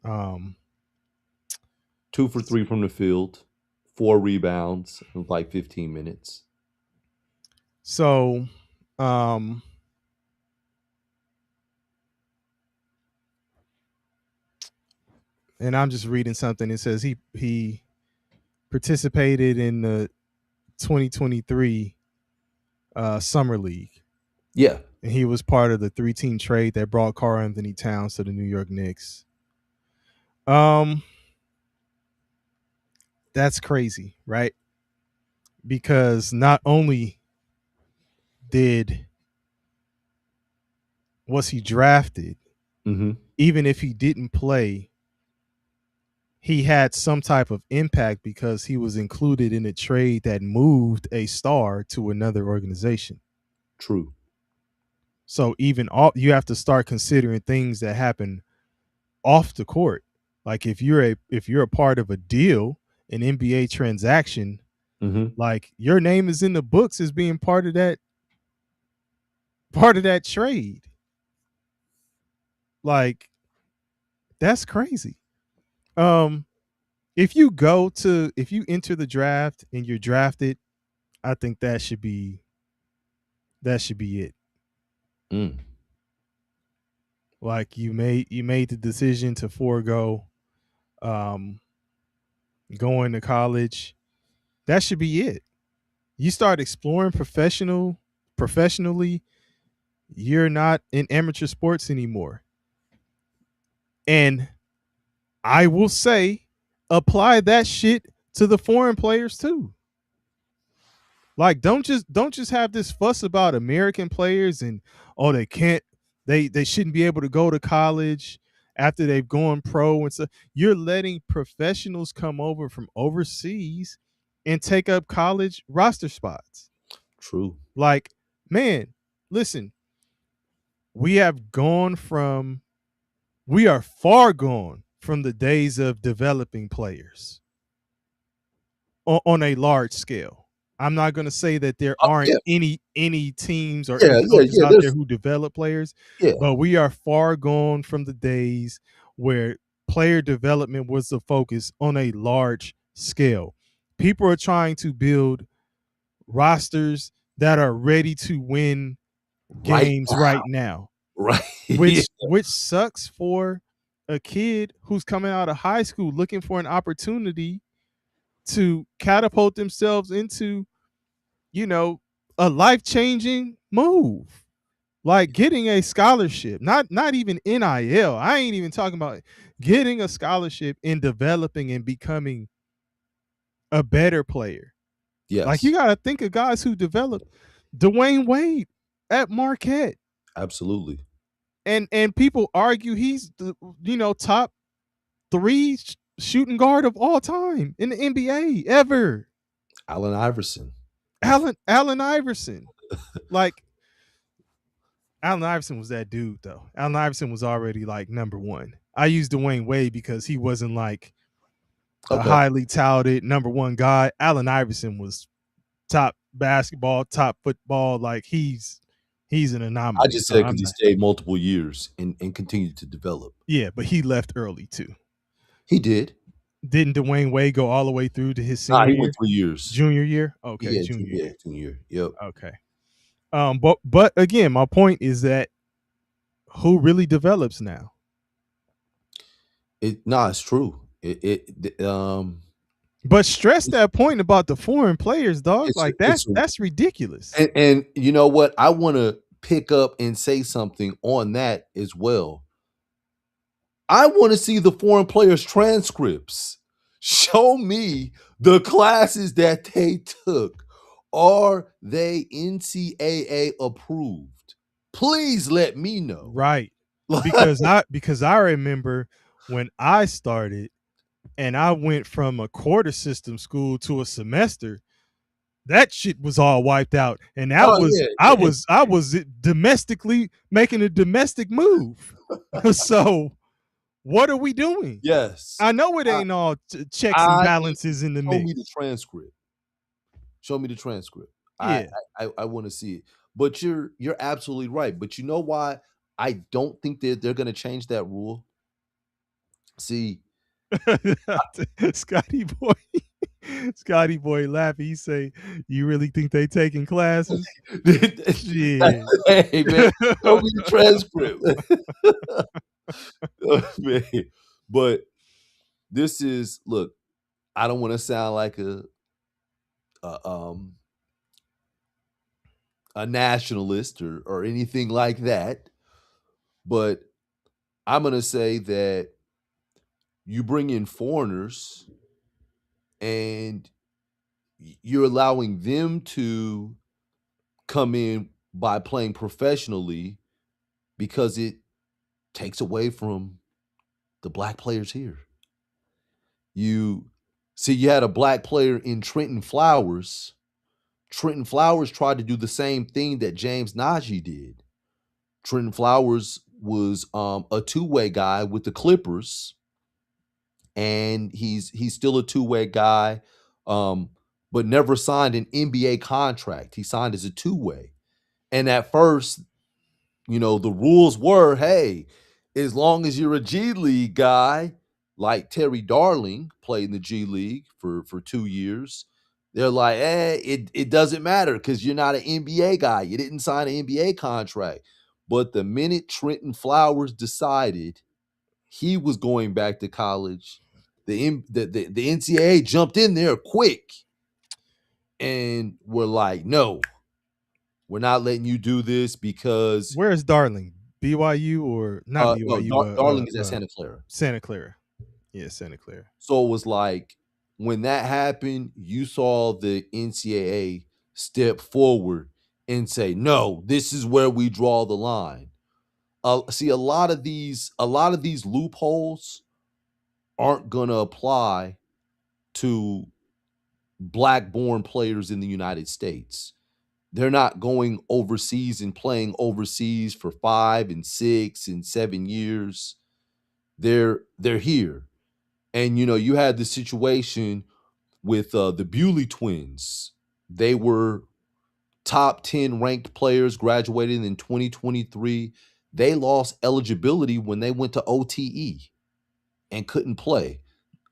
Um, 2 for 3 from the field, 4 rebounds in like 15 minutes. so, um, and I'm just reading something. It says he participated in the 2023 summer league, Yeah. and he was part of the 3-team trade that brought Karl Anthony Towns to the New York Knicks. Um, that's crazy, right? Because not only did was he drafted, Mm-hmm. even if he didn't play, he had some type of impact because he was included in a trade that moved a star to another organization. True. So even all you have to start considering things that happen off the court. Like if you're a part of a deal, an NBA transaction, Mm-hmm. like your name is in the books as being part of that trade. Like that's crazy. Um if you enter the draft and you're drafted, I think that should be it. Mm. Like you made the decision to forego um going to college. That should be it. You start exploring professionally, you're not in amateur sports anymore. And I will say apply that shit to the foreign players too. Like don't just have this fuss about American players and oh they can't they shouldn't be able to go to college after they've gone pro and stuff. You're letting professionals come over from overseas and take up college roster spots. True. Like, man, listen, we have gone from we are far gone from the days of developing players on a large scale. I'm not going to say that there aren't Yeah, any teams or yeah, any yeah, coaches yeah. out there There's who develop players, yeah, but we are far gone from the days where player development was the focus on a large scale. People are trying to build rosters that are ready to win right games now, right now, right. Yeah, which sucks for a kid who's coming out of high school looking for an opportunity to catapult themselves into, you know, a life-changing move. Like getting a scholarship, not even NIL. I ain't even talking about getting a scholarship and developing and becoming a better player. Like you yes, got to think of guys who developed Dwayne Wade at Marquette. absolutely. And people argue he's the top three shooting guard of all time in the NBA ever. Allen Iverson. Allen Iverson. Like Allen Iverson was that dude though. Allen Iverson was already like number one. I used Dwayne Wade because he wasn't like a Okay. highly touted number one guy. Allen Iverson was top basketball, top football. Like he's an I anomaly. just So said I'm because he not. stayed multiple years and continued to develop. Yeah, but he left early too. He did. Didn't Dwayne Wade go all the way through to his Nah, senior he year, went 3 years. junior year? Okay, Yeah, junior yeah, year. 2 year. Yep. Okay. But again, my point is that who really develops now? Nah, it's true. But stress It's that point about the foreign players, dog. it's Like it's that's ridiculous. and you know what? I want to pick up and say something on that as well. I want to see the foreign players' transcripts. Show me the classes that they took. Are they NCAA approved? Please let me know. Right. Because I remember when I started and I went from a quarter system school to a semester, that shit was all wiped out. And that Oh was yeah, yeah. I was domestically making a domestic move. So what are we doing? Yes. I know it I, ain't all checks and I need balances in the show me the mix. transcript. Show me the transcript. I Yeah. I want to see it. But you're absolutely right. But you know why I don't think that they're going to change that rule? See, Scotty boy. Scotty boy laughing. He say, "You really think they taking classes?" Shit. hey man, show me the transcript, man. But this is look. I don't want to sound like a a nationalist or anything like that, but I'm gonna say that you bring in foreigners and you're allowing them to come in by playing professionally because it takes away from the black players here. You see, you had a black player in Trenton Flowers. Trenton Flowers tried to do the same thing that James Najee did. Trenton Flowers was a two-way guy with the Clippers, and he's still a two-way guy, um, but never signed an NBA contract. He signed as a two-way. And at first, the rules were, hey, as long as you're a G League guy, like Terry Darling played in the G League for 2 years, they're like, it doesn't matter because you're not an NBA guy. You didn't sign an NBA contract. But the minute Trenton Flowers decided he was going back to college, the NCAA jumped in there quick and were like, no, we're not letting you do this because Where's Darling? BYU or not no, BYU? Darling is at Santa Clara. Santa Clara. Yeah, Santa Clara. So it was like when that happened, you saw the NCAA step forward and say, "No, this is where we draw the line." See, a lot of these loopholes aren't going to apply to black-born players in the United States. They're not going overseas and playing overseas for 5 and 6 and 7 years. They're here. And you had the situation with the Bewley twins. They were top 10 ranked players graduating in 2023. They lost eligibility when they went to OTE and couldn't play.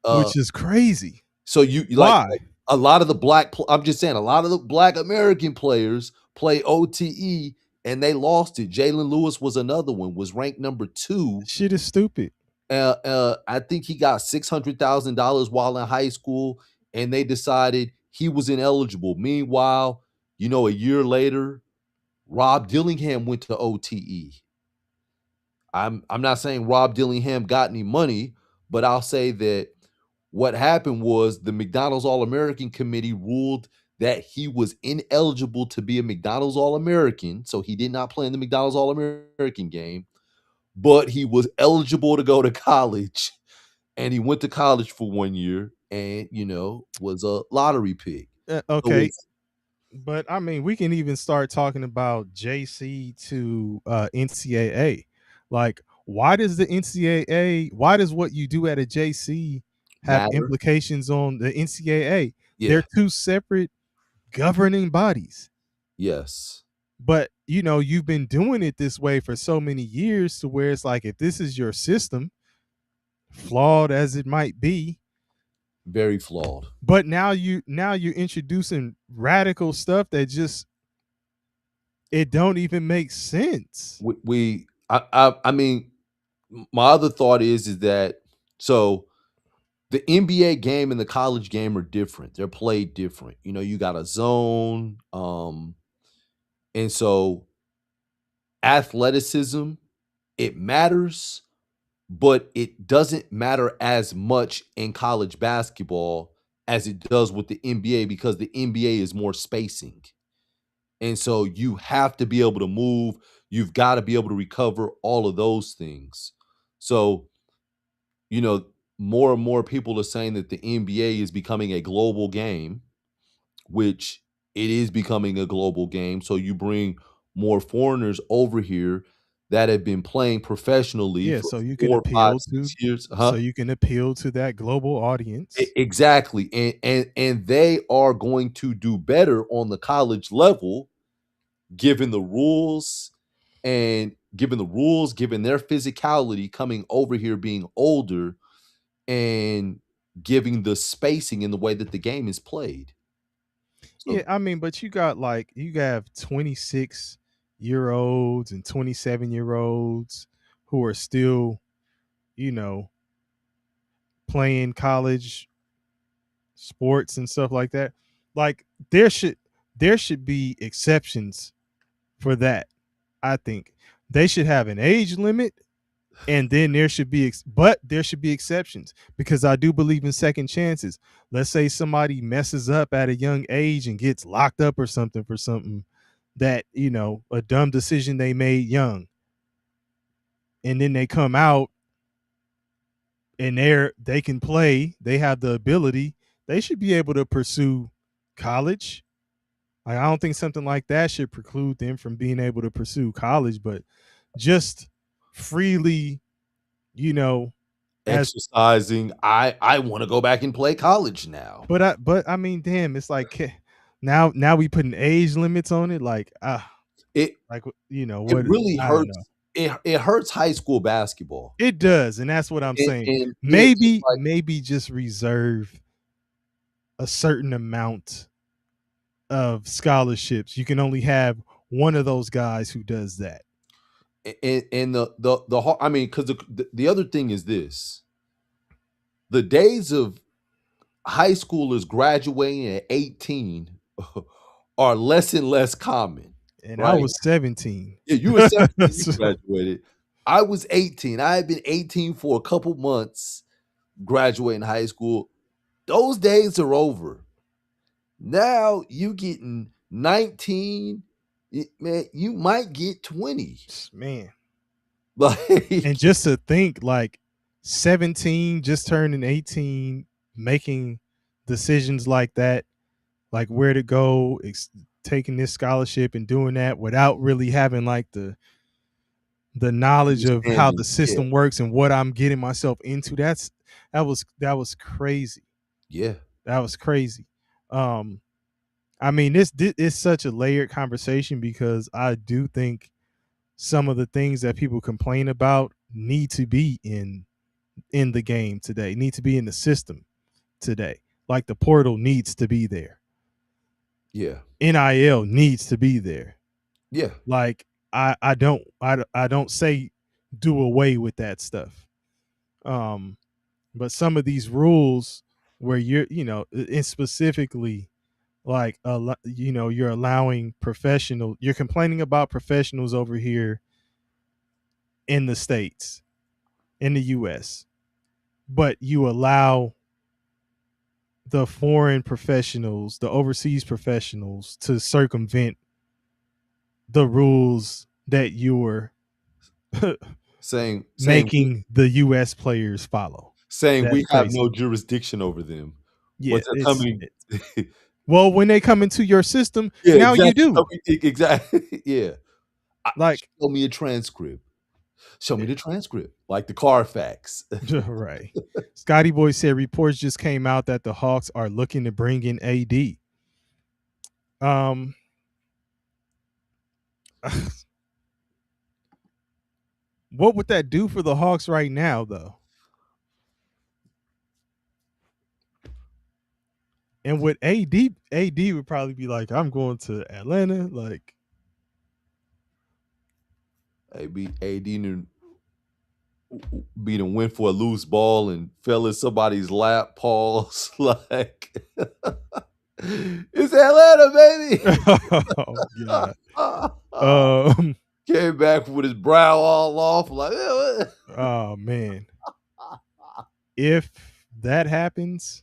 Uh, Which is crazy. so you like Why? a lot of the I'm just saying, a lot of the black American players play OTE and they lost it. Jalen Lewis was another one, was ranked number 2. Shit is stupid. I think he got $600,000 while in high school, and they decided he was ineligible. Meanwhile, a year later, Rob Dillingham went to OTE. I'm not saying Rob Dillingham got any money, but I'll say that what happened was the McDonald's All-American Committee ruled that he was ineligible to be a McDonald's All-American, so he did not play in the McDonald's All-American game, but he was eligible to go to college. And he went to college for 1 year and, was a lottery pick. So Okay, it's but I mean, we can even start talking about JC to NCAA. Like, why does the NCAA? Why does what you do at a JC have matter. implications on the NCAA? Yeah. They're two separate governing bodies. Yes. But you've been doing it this way for so many years to where it's like, if this is your system, flawed as it might be, Very flawed. but now you're introducing radical stuff that just it don't even make sense. I mean, my other thought is that so the NBA game and the college game are different. They're played different. You got a zone, and so athleticism, it matters, but it doesn't matter as much in college basketball as it does with the NBA because the NBA is more spacing. And so you have to be able to move, you've got to be able to recover all of those things. So, you know, more and more people are saying that the NBA is becoming a global game, which it is becoming a global game. So you bring more foreigners over here that have been playing professionally Yeah, for so you can 4, 5, appeal to 6 years. Huh? that global audience. Exactly. And they are going to do better on the college level given the rules given their physicality coming over here being older and giving the spacing in the way that the game is played. Yeah, So I mean, but you have 26-year-olds and 27-year-olds who are still, you know, playing college sports and stuff like that. Like there should be exceptions for that. I think they should have an age limit, and then there should be exceptions, because I do believe in second chances. Let's say somebody messes up at a young age and gets locked up or something for something that, a dumb decision they made young, and then they come out and they can play, they have the ability, they should be able to pursue college. Like, I don't think something like that should preclude them from being able to pursue college, but just freely, you know, as exercising, I want to go back and play college now. but I mean, damn, it's like, now we putting age limits on it, like, It like, it what, really I don't know. hurts. It hurts high school basketball. It does, and that's what I'm saying. And it's Maybe like maybe just reserve a certain amount of scholarships. You can only have one of those guys who does that. and I mean, because the other thing is this: the days of high schoolers graduating at 18 are less and less common, And I right? was 17. Yeah, you were 17, you So, graduated. I was 18. I had been 18 for a couple months graduating high school. Those days are over. Now you getting 19, man, you might get 20. Man. And Like, just to think, like 17, just turning 18, making decisions like that, like where to go, taking this scholarship and doing that without really having like the knowledge of how the understanding. Yeah, system works and what I'm getting myself into. That was crazy. yeah, That was crazy. Um, I mean, this is such a layered conversation because I do think some of the things that people complain about need to be in the game today, need to be in the system today. Like the portal needs to be there. yeah, NIL needs to be there. yeah, Like I don't say do away with that stuff. Um, but some of these rules where and specifically like you're allowing you're complaining about professionals over here in the states, in the US, but you allow the foreign professionals, the overseas professionals to circumvent the rules that you're saying making the US players follow. we That's have crazy. no jurisdiction over them, Yeah, but they're coming. it's well, when they come into your system, Yeah, now you exactly. do. Exactly. Yeah. Like Show me a transcript. Show me the transcript, like the Carfax. right. Scotty Boy said reports just came out that the Hawks are looking to bring in AD. Um what would that do for the Hawks right now though? And with AD would probably be like, I'm going to Atlanta. Like, AD beat and went for a loose ball and fell in somebody's lap. Pause. Like, it's Atlanta, baby. oh god. Um, Came back with his brow all off. Like, oh man. If that happens,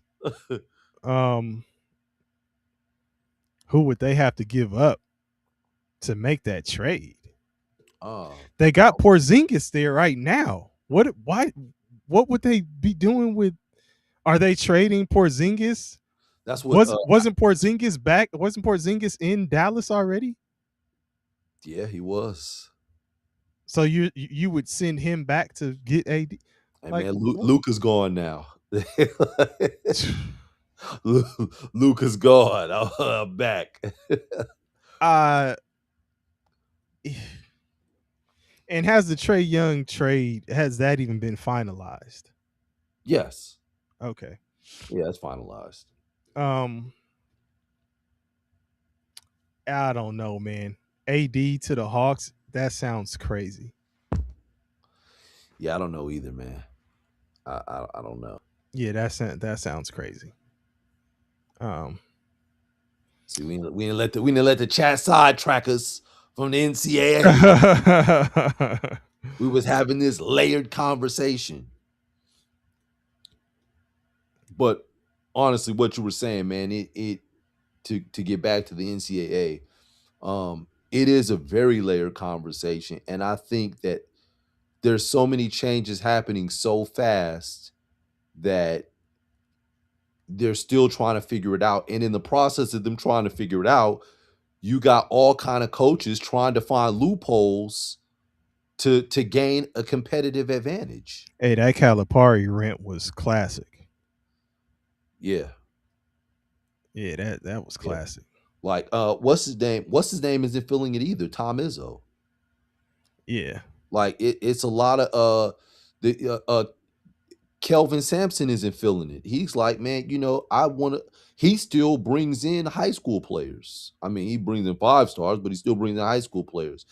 um, who would they have to give up to make that trade? oh, They got Porzingis there right now. What would they be doing with are they trading Porzingis? that's what. Wasn't Porzingis back? Wasn't Porzingis in Dallas already? Yeah, he was. So you would send him back to get AD? Hey Like man, what? Luca's gone now. Luca's gone. I'm back. Uh and has the Trae Young trade has that even been finalized? Yes. Okay. Yeah, it's finalized. Um I don't know, man. AD to the Hawks, that sounds crazy. Yeah, I don't know either, man. I don't know. Yeah, that sounds crazy. Um See, we didn't let the chat sidetrack us from the NCAA. We was having this layered conversation. But honestly, what you were saying, man, it to get back to the NCAA, it is a very layered conversation, and I think that there's so many changes happening so fast that they're still trying to figure it out. And in the process of them trying to figure it out, you got all kind of coaches trying to find loopholes to gain a competitive advantage. hey, that Calipari rent was classic. Yeah, Yeah, that was yeah. classic. Like, what's his name? What's his name isn't feeling it either. Tom Izzo. Yeah. Like, it's a lot of the Kelvin Sampson isn't feeling it. He's like, man, I want to. He still brings in high school players. I mean, he brings in 5 stars, but he still brings in high school players.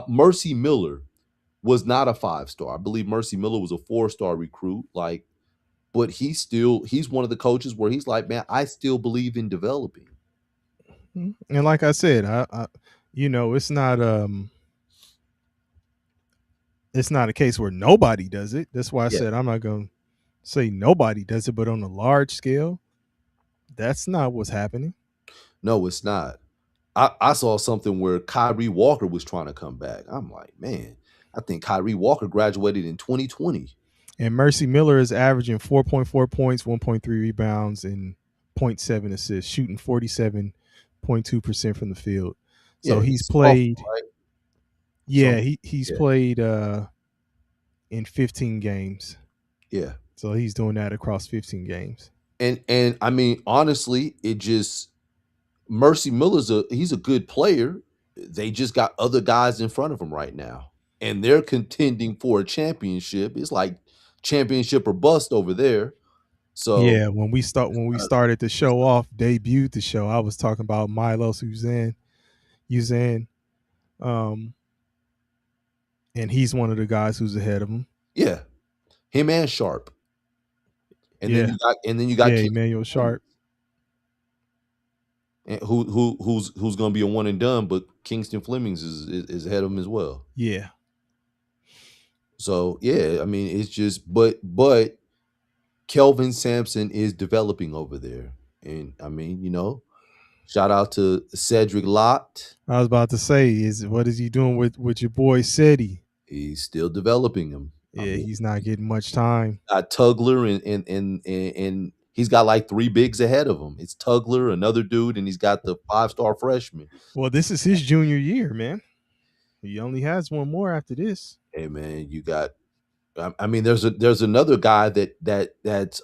Mercy Miller was not a 5 star. I believe Mercy Miller was a 4 star recruit. Like, but he's one of the coaches where he's like, man, I still believe in developing. And like I said, I it's not a case where nobody does it. That's why I Yeah, said I'm not going to say nobody does it, but on a large scale, that's not what's happening. No, it's not. I saw something where Kyrie Walker was trying to come back. I'm like, man, I think Kyrie Walker graduated in 2020. And Mercy Miller is averaging 4.4 points, 1.3 rebounds, and zero point 0.7 assists, shooting 47.2% from the field. So Yeah, he's he's sophomore, played, right? yeah, Something. he's Yeah, played in 15 games. yeah. So he's doing that across 15 games. And I mean, honestly, it just Mercy Miller's he's a good player. They just got other guys in front of him right now, and they're contending for a championship. It's like championship or bust over there. So Yeah, when we uh, started the show off, debuted the show, I was talking about Milo Suzanne, um, and he's one of the guys who's ahead of him. yeah, him and Sharp, Yeah, and then you got yeah, Kingston Emmanuel Fleming, Sharp. and who's going to be a one and done, but Kingston Flemings is ahead of him as well. Yeah, So yeah, I mean it's just but Kelvin Sampson is developing over there, and I mean shout out to Cedric Lott. I was about to say, is what is he doing with your boy Seti? He's still developing him. I Yeah, mean, he's not getting much time. got Tugler and he's got like three bigs ahead of him. It's Tugler, another dude, and he's got the 5-star freshman. Well, this is his junior year, man. He only has one more after this. Hey man, you got. I mean, there's another guy that's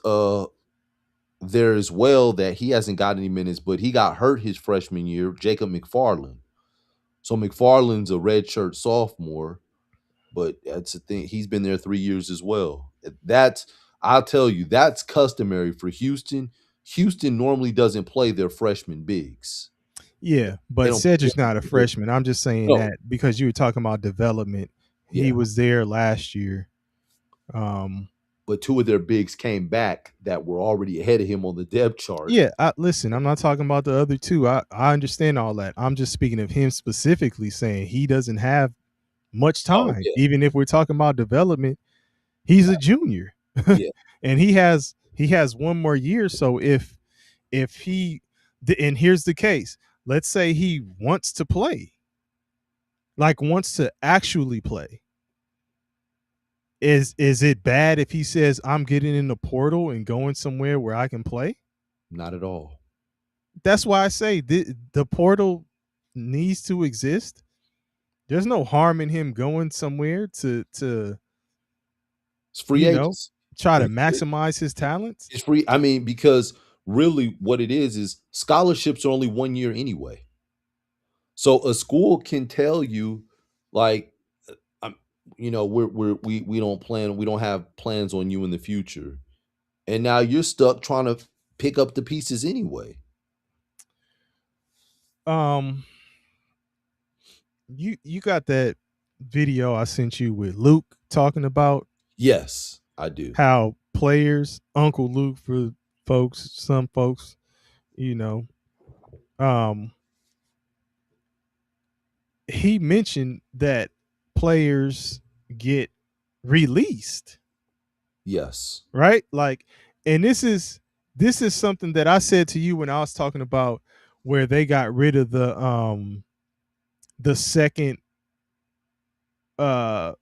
there as well that he hasn't got any minutes, but he got hurt his freshman year. Jacob McFarland. So McFarland's a redshirt sophomore, but that's the thing. He's been there 3 years as well. That's I'll tell you, that's customary for Houston. Houston normally doesn't play their freshman bigs. Yeah, They but don't. They Cedric's not a don't freshman. I'm just saying no, that because you were talking about development. He yeah, was there last year. Um, but two of their bigs came back that were already ahead of him on the depth chart. yeah, listen, I'm not talking about the other two. I understand all that. I'm just speaking of him specifically, saying he doesn't have much Oh time. yeah, Even if we're talking about development, he's a junior, yeah, and he has one more year. So if he and here's the case, let's say he wants to play, like wants to actually play. Is it bad if he says I'm getting in the portal and going somewhere where I can play? not at all. That's why I say the portal needs to exist. There's no harm in him going somewhere to It's free you know agents. try to It- maximize his talents. It's free. I mean, because really, what it is scholarships are only 1 year anyway. So a school can tell you, like, I'm, we don't have plans on you in the future, and now you're stuck trying to pick up the pieces anyway. Um, you got that video I sent you with Luke talking about Yes, I do. how players, Uncle Luke for folks, some folks, you know, um, he mentioned that players get released, Yes, right? Like, and this is something that I said to you when I was talking about where they got rid of the second uh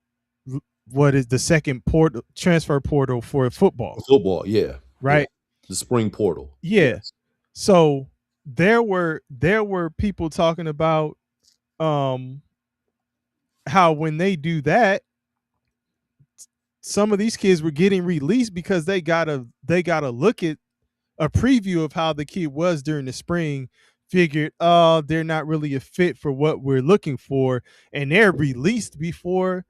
what is the second port transfer portal for football, football. Yeah, yeah. right? The spring portal. Yeah. Yes, So there were people talking about um how when they do that, some of these kids were getting released because they gotta look at a preview of how the kid was during the spring, figured, oh, they're not really a fit for what we're looking for, and they're released before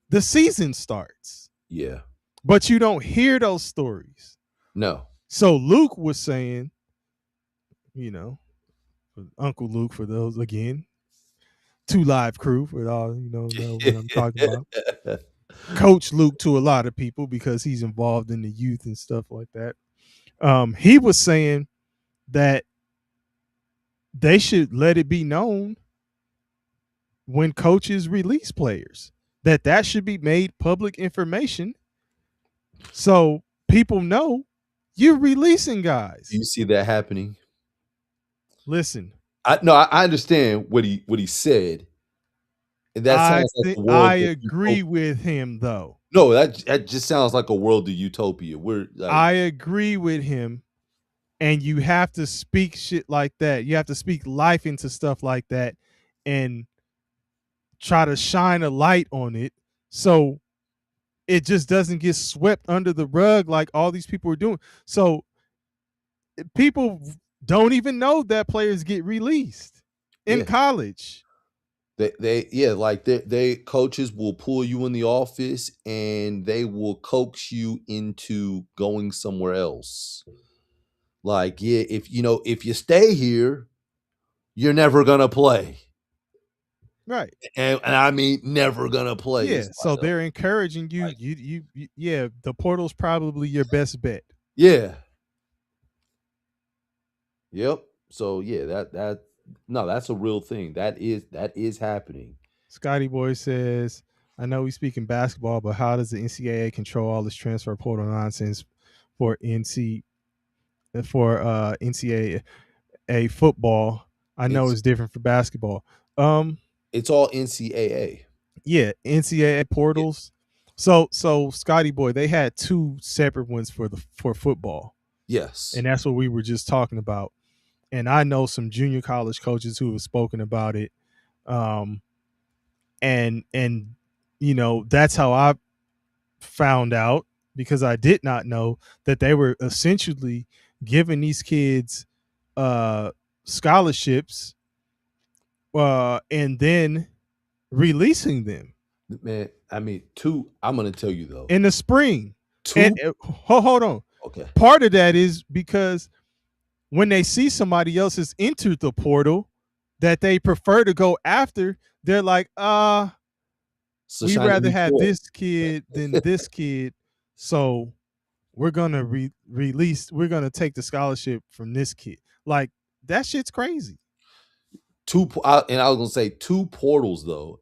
the season starts. yeah. But you don't hear those stories. No. So Luke was saying, you know, Uncle Luke for those again, two live crew for all know what I'm talking about. Coach Luke to a lot of people because he's involved in the youth and stuff like that. He was saying that they should let it be known when coaches release players that should be made public information so people know you're releasing Do you guys. see that happening? Listen, I understand what he said, and that sounds like a I world of agree utopia. with him though. No, that just sounds like a world of utopia. We're like, I agree with him, and you have to speak shit like that. You have to speak life into stuff like that and try to shine a light on it so it just doesn't get swept under the rug like all these people are doing. So people don't even know that players get released in yeah, college. yeah, like they coaches will pull you in the office and they will coax you into going somewhere else. Like, yeah, if you stay here, you're never gonna play. Right. And I mean never gonna play. Yeah. It's So like, they're encouraging you. like Yeah, the portal's probably your best bet. yeah. Yep. So yeah, that no, that's a real thing. That is happening. Scotty Boy says, I know we speak in basketball, but how does the NCAA control all this transfer portal nonsense for NCAA football? I know It's it's different for basketball. Um, it's all NCAA. yeah, NCAA Yeah. portals. So Scotty Boy, they had two separate ones for football, Yes. and that's what we were just talking about. And I know some junior college coaches who have spoken about it. Um, and that's how I found out, because I did not know that they were essentially giving these kids uh scholarships and then releasing them Man, I mean, two. I'm gonna tell you though. in the spring. And Two. hold on. Okay. Part of that is because when they see somebody else has entered the portal that they prefer to go after, they're like, So we shiny rather new have toy. this kid than this kid. So we're gonna release. We're gonna take the scholarship from this kid. Like, that shit's crazy. And I was gonna say two portals though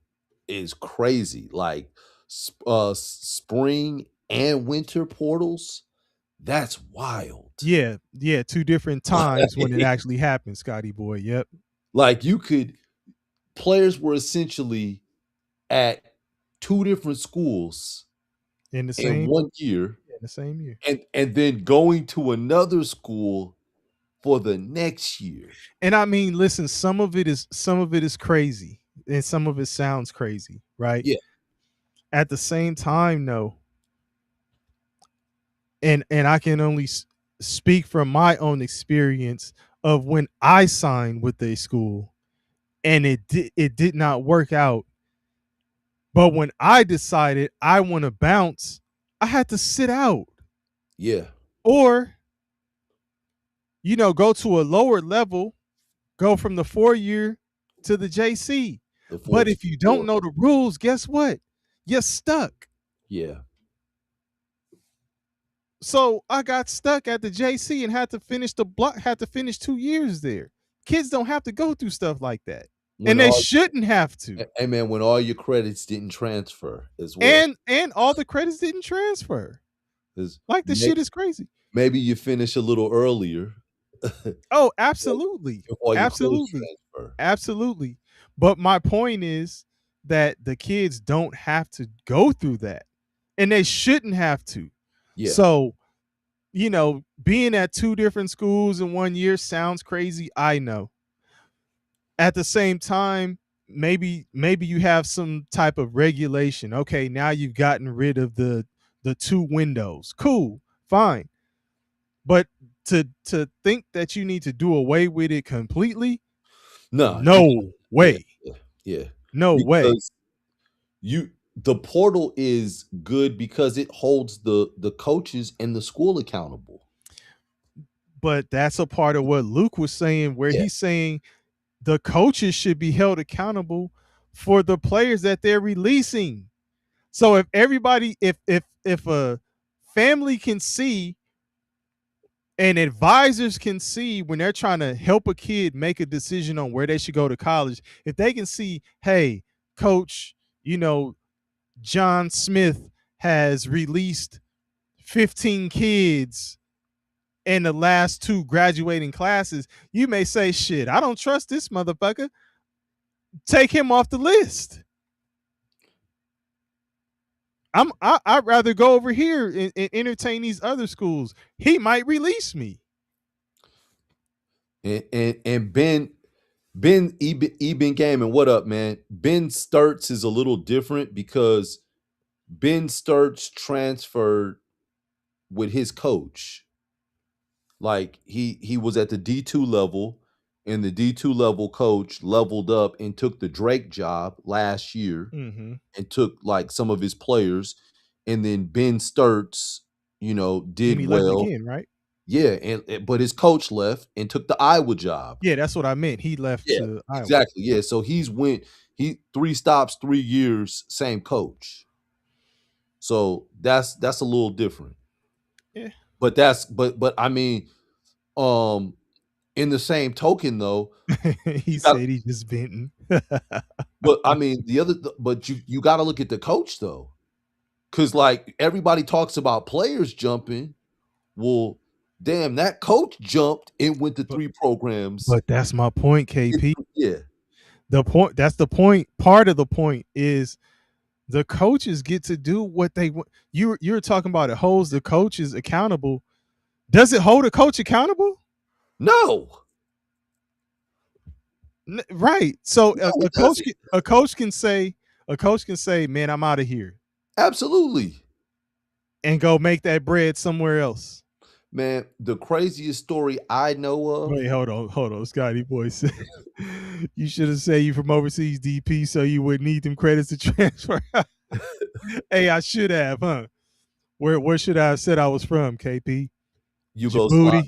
is crazy. Like spring and winter portals. That's wild. Yeah, yeah. Two different times when it actually happened, Scotty Boy. Yep, Like you could players were essentially at two different schools in the in same one year in the same year. and then going to another school for the next year. And I mean, listen, some of it is crazy, and some of it sounds crazy, right? Yeah, At the same time, though, and I can only speak from my own experience of when I signed with a school and it did not work out. But when I decided I want to bounce, I had to sit out yeah. or go to a lower level, go from the 4 year to the JC. The four But to if you don't four. know the rules, guess what? You're stuck. Yeah. So I got stuck at the JC and had to finish 2 years there. Kids don't have to go through stuff like that. When And they all shouldn't have to. Hey man, when all your credits didn't transfer as well. And all the credits didn't transfer. 'Cause Like, the shit is crazy. maybe you finish a little earlier Oh, absolutely. before your credits Absolutely. transfer. Absolutely. But my point is that the kids don't have to go through that. And they shouldn't have to. Yeah. So, being at two different schools in 1 year sounds crazy. I know. At the same time, maybe you have some type of regulation. Okay, now you've gotten rid of the two windows. Cool. Fine. But to think that you need to do away with it completely, No, you got no yeah, way. yeah, yeah. No way. Because the portal is good because it holds the coaches and the school accountable. But that's a part of what Luke was saying, where Yeah, he's saying the coaches should be held accountable for the players that they're releasing. So if everybody, if a family can see and advisors can see when they're trying to help a kid make a decision on where they should go to college, if they can see, hey, coach, John Smith has released 15 kids in the last two graduating classes, you may say, shit, I don't trust this motherfucker. Take him off the list. I'd rather go over here and entertain these other schools. He might release me. And Ben Eben Gammon, what up, man? Ben Sturts is a little different because Ben Sturts transferred with his coach. Like he was at the D2 level, and the D2 level coach leveled up and took the Drake job last year Mm-hmm. and took like some of his players, and then Ben Sturts, And did he left well. again, right? Yeah, but his coach left and took the Iowa job. Yeah, that's what I meant. He left Yeah, to Iowa. exactly. Yeah, so he 3 stops, 3 years, same coach. So that's a little different. Yeah. But I mean, um, in the same token though, He you got said he just Benton. but I mean but you got to look at the coach though, because like everybody talks about players jumping. Well, damn, that coach jumped and went to but 3 programs. but that's my point, KP. Yeah, The point, that's the point. Part of the point is the coaches get to do what they want. You're talking about it holds the coaches accountable. Does it hold a coach accountable? no, Right. So no, it doesn't. a coach can say man, I'm out of here Absolutely. and go make that bread somewhere else. Man, the craziest story I know of. Wait, hold on, Scotty boy said you should have said you from overseas DP so you would need them credits to transfer. Hey, I should have, huh? Where should I have said I was from, KP? Yugoslavia.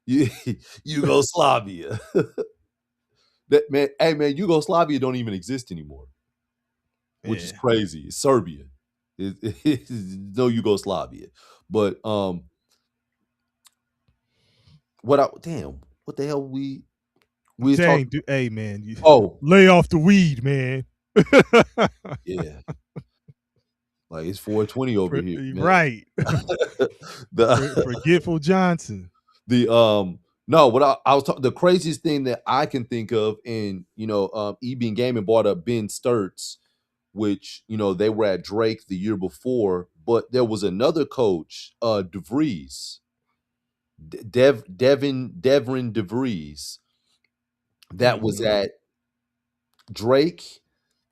Djibouti. Yugoslavia. That man, hey man, Yugoslavia don't even exist anymore, which is Yeah. crazy. It's Serbia. It's no Yugoslavia. But what the hell we was Dang, talking. dude, hey man, you Oh, lay off the weed, man. yeah. Like it's 420 over here, man. Right. the Forgetful Johnson. the no, what I was talking, the craziest thing that I can think of, and EB Gaming brought up Ben Sturts, which they were at Drake the year before, but there was another coach, DeVries, Devin DeVries, that was Mm-hmm. at Drake.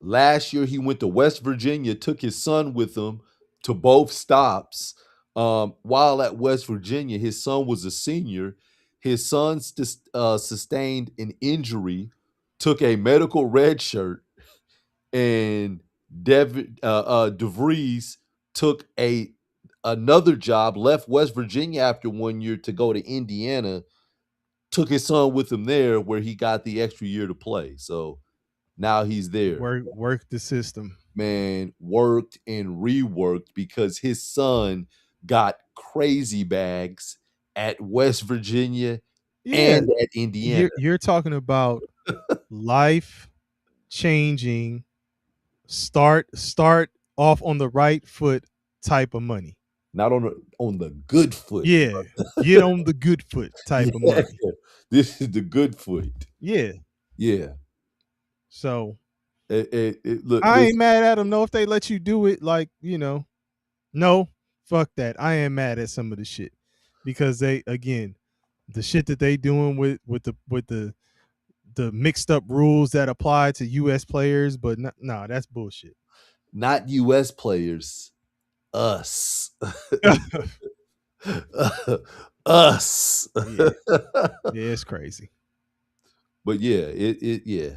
Last year, he went to West Virginia, took his son with him to both stops. While at West Virginia, his son was a senior. His son sustained an injury, took a medical red shirt, and DeVries took another job, left West Virginia after 1 year to go to Indiana, took his son with him there where he got the extra year to play. So now he's there. Work the system. Man, worked and reworked because his son got crazy bags at West Virginia Yeah, and at Indiana. you're talking about life changing. Start off on the right foot type of money. Not on the good foot. Yeah, get on the good foot type of Yeah, money. this is the good foot. Yeah. Yeah. So Look, I ain't listen, mad at them. No, if they let you do it, like no, fuck that. I am mad at some of the shit because they again, the shit that they doing with the mixed up rules that apply to U.S. players, but no, that's bullshit. not US players, us. Us. Yeah, yeah, it's crazy. But yeah, yeah.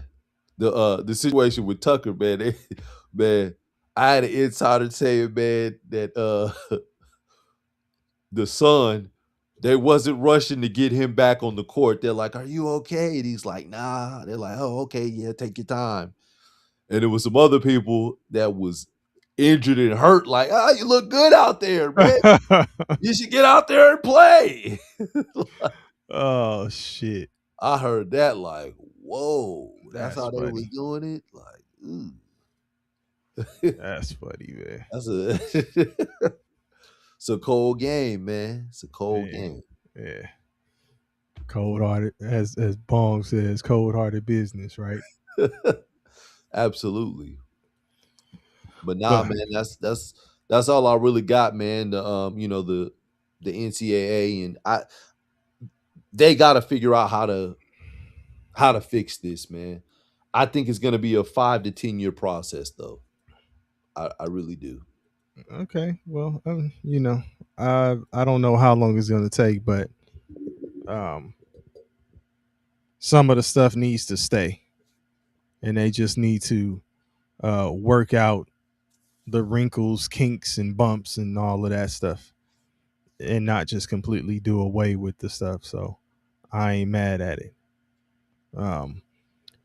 The situation with Tucker, man, man, I had an insider saying, man, that the son, they wasn't rushing to get him back on the court. They're like, "Are you okay?" And he's like, "Nah." They're like, "Oh, okay, yeah, take your time." And there was some other people that was injured and hurt, like, "Ah, you look good out there, man. You should get out there and play." Oh shit, I heard that like, whoa, that's that's how they was funny. doing it. Like, ooh. That's funny, man. That's a It's a cold game, man. It's a cold Yeah, game. yeah. Cold hearted, as Bong says, cold hearted business, right? Absolutely. But nah, But man, that's all I really got, man. The NCAA and they got to figure out how to fix this, man. I think it's going to be a 5 to 10 year process, though. I really do. okay, well, I don't know how long it's going to take, but um, some of the stuff needs to stay, and they just need to work out the wrinkles, kinks, and bumps, and all of that stuff, and not just completely do away with the stuff. So I ain't mad at it. Um,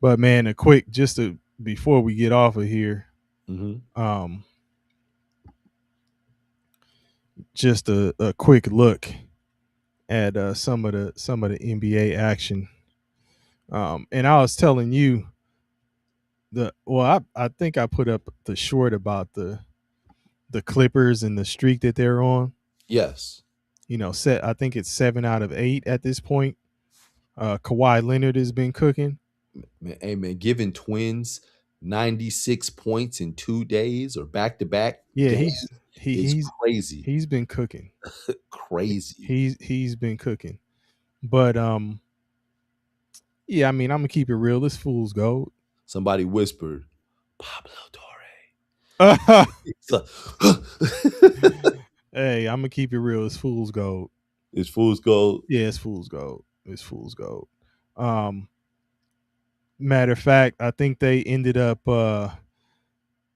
but man, a quick just to before we get off of here, Hmm. um, just a quick look at some of the NBA action. And I was telling you I think I put up the short about the Clippers and the streak that they're on. Yes. I think it's 7 out of 8 at this point. Kawhi Leonard has been cooking. Man, hey, man, giving Twins 96 points in 2 days or back to back Yeah, games he is he's crazy. he's been cooking. Crazy. He's been cooking. But yeah, I mean, I'm gonna keep it real. This fool's gold. Somebody whispered, Pablo Torre. Hey, It's like, I'm gonna keep it real. It's fool's gold. it's fool's gold. Yeah, it's fool's gold. It's fool's gold. Um, Matter of fact, I think they ended up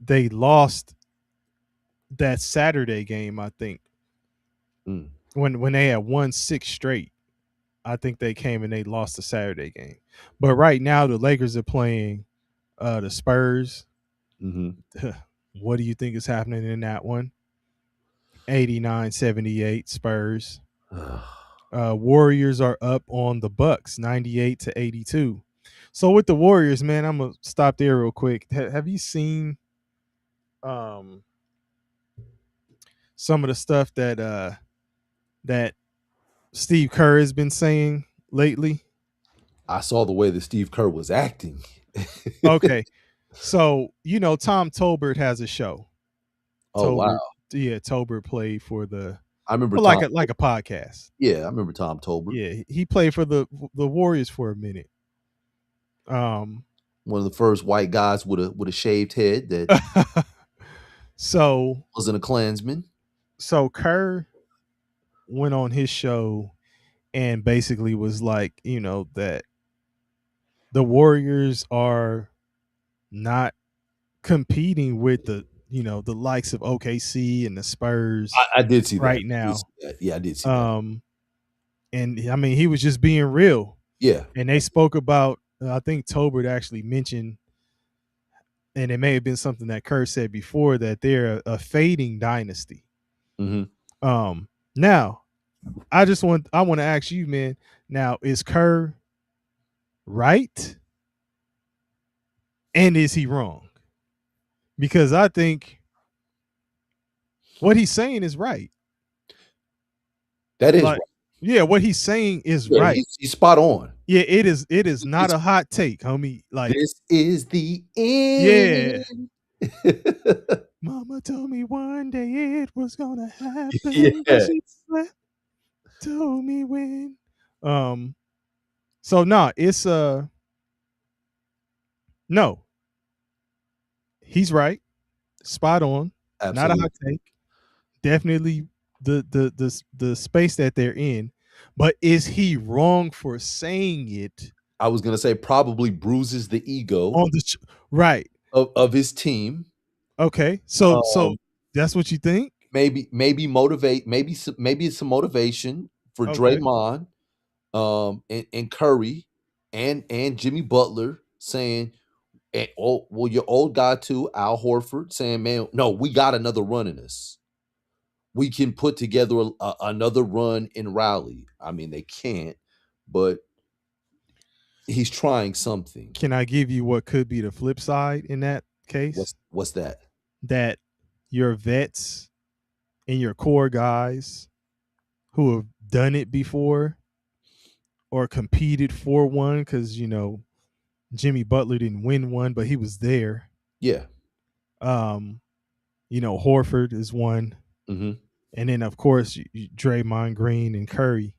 they lost that Saturday game. I think Mm, when they had won 6 straight, I think they came and they lost the Saturday game. But right now, the Lakers are playing the Spurs. hmm. What do you think is happening in that one? 89-78 Spurs. Warriors are up on the Bucks 98-82. So with the Warriors, man, I'm gonna stop there real quick. Have you seen um some of the stuff that Steve Kerr has been saying lately? I saw the way that Steve Kerr was acting. Okay. So, Tom Tolbert has a show. Oh wow. Tolbert, yeah, Tolbert played for the I remember well, Tom. like a podcast. Yeah, I remember Tom Tolbert. Yeah, he played for the Warriors for a minute. Um One of the first white guys with a shaved head that so wasn't a Klansman. so Kerr went on his show and basically was like, that the Warriors are not competing with the likes of OKC and the Spurs I did see that. right I did see now. that. Yeah, I did see that. Um and I mean, he was just being real. Yeah. And they spoke about I think Tobert actually mentioned, and it may have been something that Kerr said before, that they're a fading dynasty. Hmm. Now I want to ask you, man. Now, is Kerr right, and is he wrong? Because I think what he's saying is right. That is Like, right. yeah, what he's saying is Yeah, right. he's spot on. Yeah, it is not It's, a hot take, homie. Like, this is the yeah, end. mama told me one day it was gonna happen, but Yeah, she slept, told me when. Um, so nah, it's no, he's right, spot on, not a absolutely. hot take. Definitely the space that they're in, but is he wrong for saying it I was gonna say probably bruises the ego on right? of his team. Okay, so Um, that's what you think? maybe motivate, maybe it's some motivation for Okay, Draymond, and Curry, and Jimmy Butler saying, oh, well, your old guy too, Al Horford, saying, man, no, we got another run in us. We can put together another run in Raleigh. I mean, they can't, but he's trying something. can I give you what could be the flip side in that case? What's that? That your vets and your core guys who have done it before or competed for one, because Jimmy Butler didn't win one, but he was there. Yeah. Um, Horford is one, Mm-hmm. and then of course Draymond Green and Curry.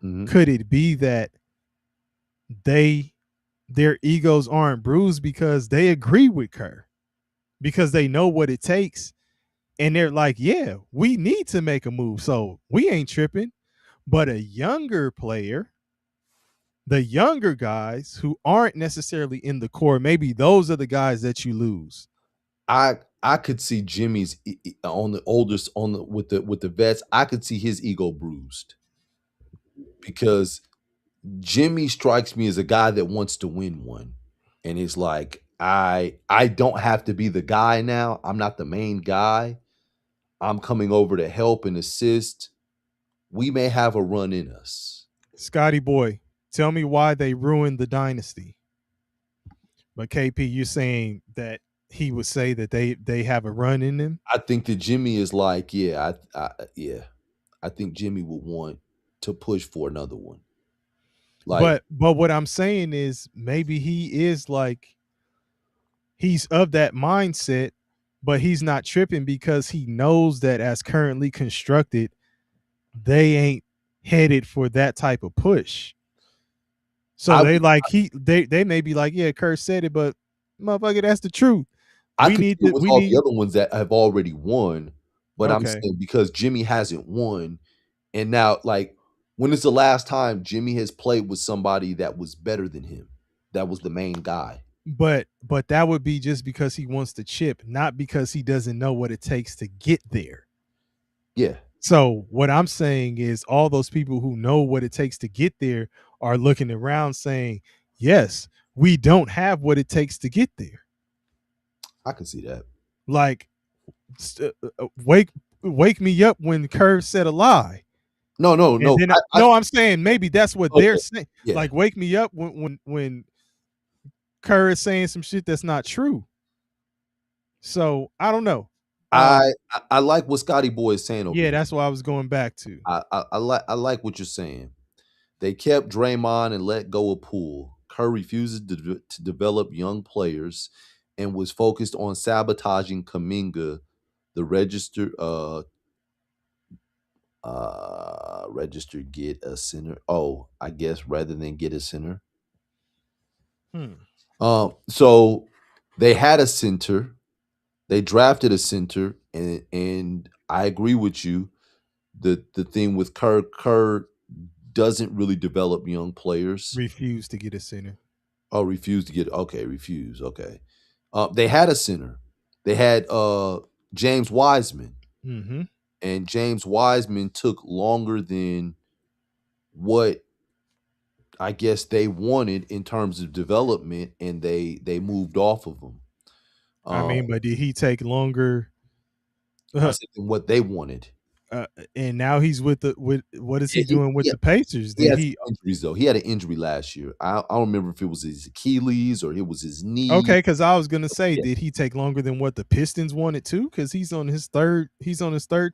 Mm-hmm. Could it be that they their egos aren't bruised because they agree with Kerr, because they know what it takes, and they're like, yeah, we need to make a move, so we ain't tripping. But a younger player, the younger guys who aren't necessarily in the core, maybe those are the guys that you lose. I could see Jimmy's on the oldest on the with the vets. I could see his ego bruised because Jimmy strikes me as a guy that wants to win one, and it's like I don't have to be the guy now. I'm not the main guy. I'm coming over to help and assist. We may have a run in us. Scotty boy, tell me why they ruined the dynasty. But KP, you're saying that he would say that they have a run in them. I think that Jimmy is like, yeah, yeah. I think Jimmy would want to push for another one. Like But what I'm saying is maybe he is like, he's of that mindset, but he's not tripping because he knows that as currently constructed, they ain't headed for that type of push. So I they like they may be like, yeah, Kurt said it, but motherfucker, that's the truth. I We could need deal to with we all the need other ones that have already won, but I'm okay. saying because Jimmy hasn't won, and now like when is the last time Jimmy has played with somebody that was better than him? That was the main guy. But that would be just because he wants to chip, not because he doesn't know what it takes to get there. Yeah, So what I'm saying is all those people who know what it takes to get there are looking around saying, yes, we don't have what it takes to get there. I can see that. Like wake me up when Curve said a lie. No, no, And no. then I no, I'm saying maybe that's what they're okay. saying. Yeah, Like wake me up when Kerr is saying some shit that's not true. So I don't know. I like what Scotty Boy is saying over Yeah, here. that's what I was going back to. I like what you're saying. They kept Draymond and let go of Poole. Kerr refuses to develop young players and was focused on sabotaging Kaminga, the registered get a center. Oh, I guess rather than get a center. Hmm. So they had a center. They drafted a center, and I agree with you. The thing with Kerr doesn't really develop young players. Refuse to get a center. Oh, refuse to get okay, refuse. Okay. They had a center. They had James Wiseman, Mm-hmm. and James Wiseman took longer than what I guess they wanted in terms of development, and they moved off of him. I Um, mean, but did he take longer? I said than what they wanted. Uh, and now he's with the with what is Yeah, he doing with yeah, the Pacers? he Did had he some injuries though. He had an injury last year. I don't remember if it was his Achilles or it was his knee. okay? Because I was gonna say, Yeah. did he take longer than what the Pistons wanted to? Because he's on his third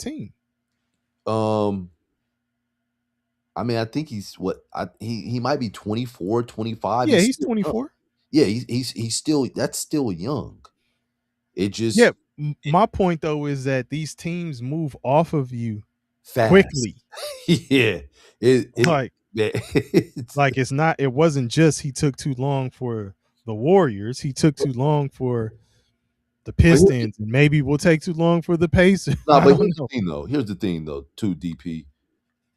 team. Um, I mean, I think he's what he might be 24, 25. Yeah, He's he's still young. 24. Yeah, he's still that's still young. It Yeah. just it, My point though is that these teams move off of you fast. quickly. Yeah. It Like yeah, like it's not. It wasn't just he took too long for the Warriors. He took too long for the but here's the, Pistons, and maybe will take too long for the Pacers. no, I but don't here's the know. thing though. Here's the thing though, too, DP.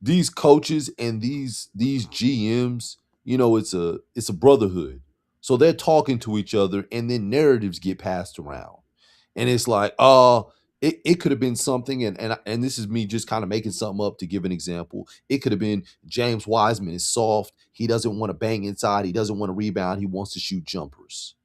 These coaches and these GMs, it's a brotherhood. So they're talking to each other and then narratives get passed around. And it's like, it could have been something, and this is me just kind of making something up to give an example. It could have been James Wiseman is soft. He doesn't want to bang inside. He doesn't want to rebound. He wants to shoot jumpers.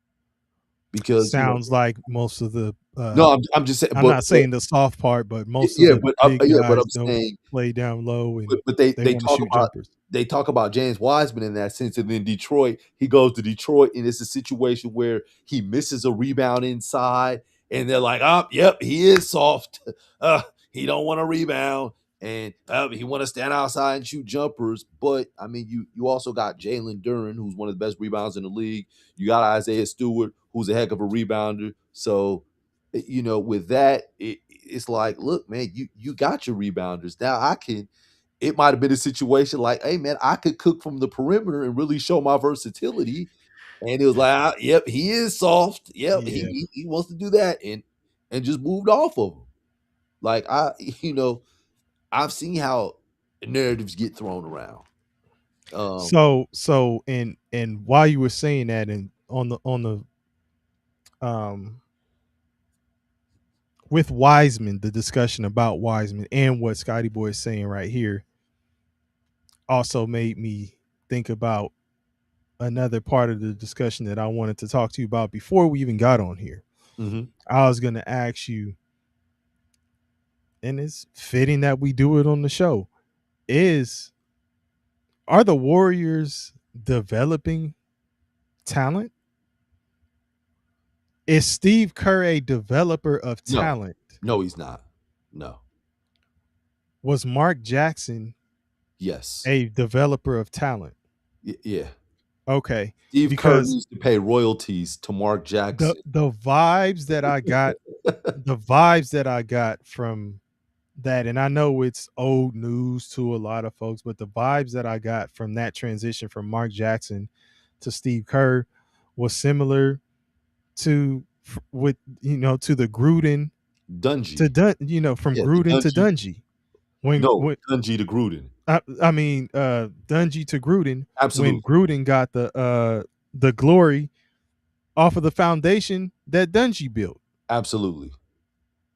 Because, Sounds like most of the. no, I'm just saying, I'm not saying the soft part, but most of yeah, the big but guys I'm don't saying play down low and but they they they want to talk shoot about jumpers. James Wiseman in that sense, and then Detroit, he goes to Detroit, and it's a situation where he misses a rebound inside, and they're like, "Oh, yep, he is soft. Uh, he don't want to rebound, and he want to stand outside and shoot jumpers. But I mean, you also got Jalen Duren, who's one of the best rebounders in the league. You got Isaiah Stewart, who's a heck of a rebounder. So, with that, it's like, look, man, you got your rebounders. Now I can. It might have been a situation like, hey, man, I could cook from the perimeter and really show my versatility. And it was like, yep, he is soft. Yep, Yeah. he wants to do that, and just moved off of him. Like I've seen how narratives get thrown around. So and while you were saying that, and on the um with Wiseman, the discussion about Wiseman and what Scotty Boy is saying right here also made me think about another part of the discussion that I wanted to talk to you about before we even got on here. Mhm. I was going to ask you, and it's fitting that we do it on the show, is are the Warriors developing talent? Is Steve Kerr a developer of No, talent? no, he's not. No. Was Mark Jackson Yes. a developer of talent? Yeah. Okay, Steve Kerr because needs to pay royalties to Mark the Jackson. the vibes that I got, the vibes that I got from that, and I know it's old news to a lot of folks, but the vibes that I got from that transition from Mark Jackson to Steve Kerr was similar to with to the Gruden to Dungy. from Yeah, the Gruden to Dungy. Dungy. when No, when Dungy to Gruden. Dungy to Gruden, when Absolutely. Gruden got the glory off of the foundation that Dungy built. Absolutely.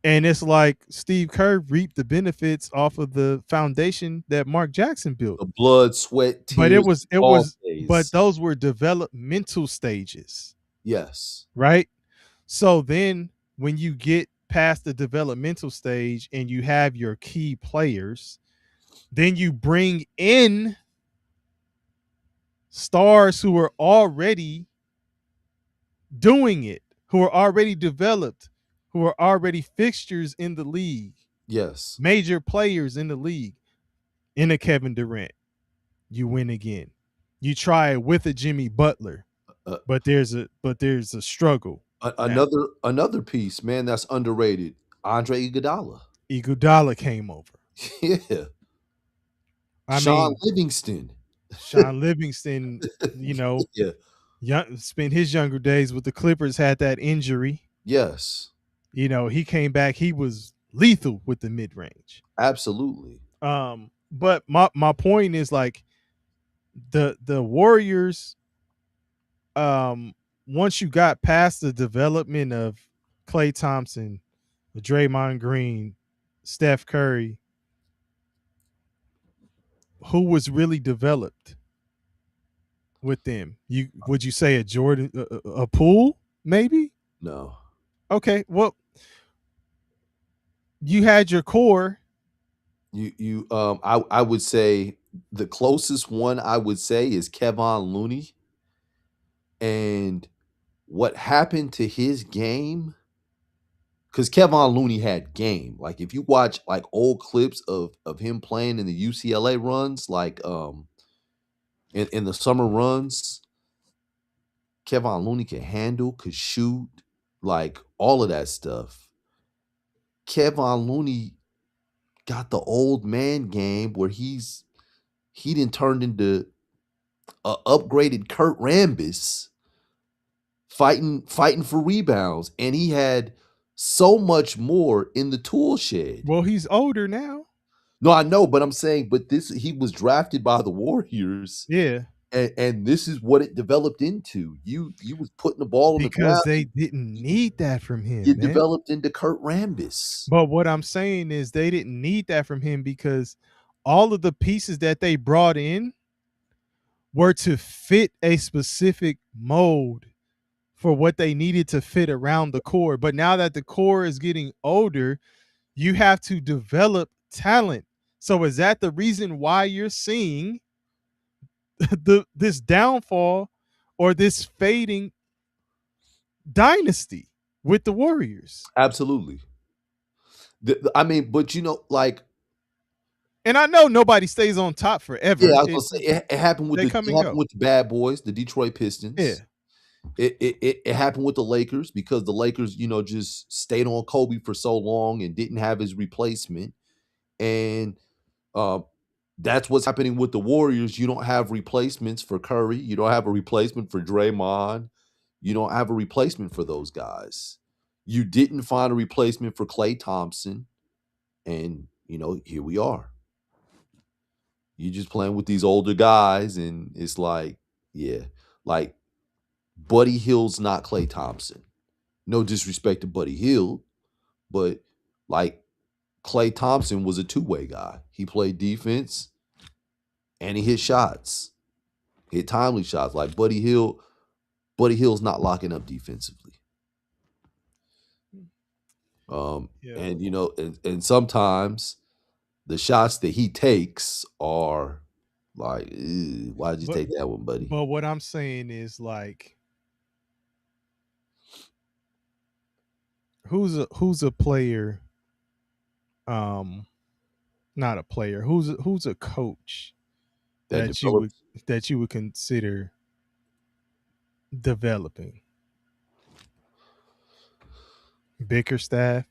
And it's like Steve Kerr reaped the benefits off of the foundation that Mark Jackson built. The blood, sweat, But it tears, was it all was but days. those were developmental stages, Yes. right? So then when you get past the developmental stage and you have your key players, then you bring in stars who are already doing it, who are already developed, who are already fixtures in the league, Yes. major players in the league. In a Kevin Durant, you win again. You try it with a Jimmy Butler, Uh, but there's a struggle now. another piece, man, that's underrated. Andre Iguodala. Iguodala came over. Yeah. I Sean mean, Livingston. Sean Livingston, you know, Yeah. spent his younger days with the Clippers, had that injury. Yes. He came back. He was lethal with the mid range. Absolutely. But my point is like the Warriors, um, once you got past the development of Klay Thompson, Draymond Green, Steph Curry, who was really developed with them? Would you say a Jordan, a Poole, maybe? No. Okay, well, you had your core. I would say the closest one I would say is Kevon Looney. And what happened to his game, because Kevon Looney had game. Like if you watch like old clips of him playing in the UCLA runs, like in the summer runs, Kevon Looney could handle, could shoot, like all of that stuff. Kevon Looney got the old man game where he didn't turn into a upgraded Kurt Rambis fighting for rebounds, and he had so much more in the tool shed. Well, he's older now. No, I know, but I'm saying, but this he was drafted by the Warriors, Yeah, and this is what it developed into. You was putting the ball on the because ground. they didn't need that from him, You man. developed into Kurt Rambis. But what I'm saying is they didn't need that from him because all of the pieces that they brought in were to fit a specific mold for what they needed to fit around the core. But now that the core is getting older, you have to develop talent. So is that the reason why you're seeing this downfall or this fading dynasty with the Warriors? Absolutely. I mean, but like, And I know nobody stays on top yeah, forever. I was gonna say it happened with They the come and go. bad boys, the Detroit Pistons. Yeah. It happened with the Lakers because the Lakers, just stayed on Kobe for so long and didn't have his replacement. And uh, that's what's happening with the Warriors. You don't have replacements for Curry. You don't have a replacement for Draymond. You don't have a replacement for those guys. You didn't find a replacement for Klay Thompson. And, here we are. You just playing with these older guys, and it's like, yeah, like Buddy Hield's not Klay Thompson. No disrespect to Buddy Hield, but like Klay Thompson was a two-way guy. He played defense and he hit shots, hit timely shots. Like Buddy Hield's not locking up defensively. Yeah. And sometimes the shots that he takes are like, why'd you But take that one, buddy? but what I'm saying is like who's a player um not a player, who's a coach That that you would develops. consider developing? Bickerstaff.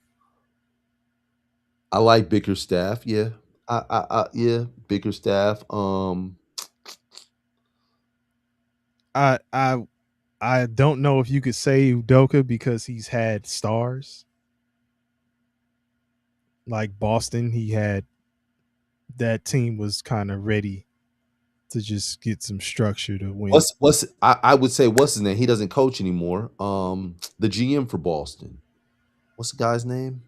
I like Bickerstaff. Yeah, yeah, Bickerstaff. I don't know if you could say Udoka because he's had stars. Like Boston, he had that team was kind of ready to just get some structure to win. I would say what's his name? He doesn't coach anymore. The GM for Boston. What's the guy's name?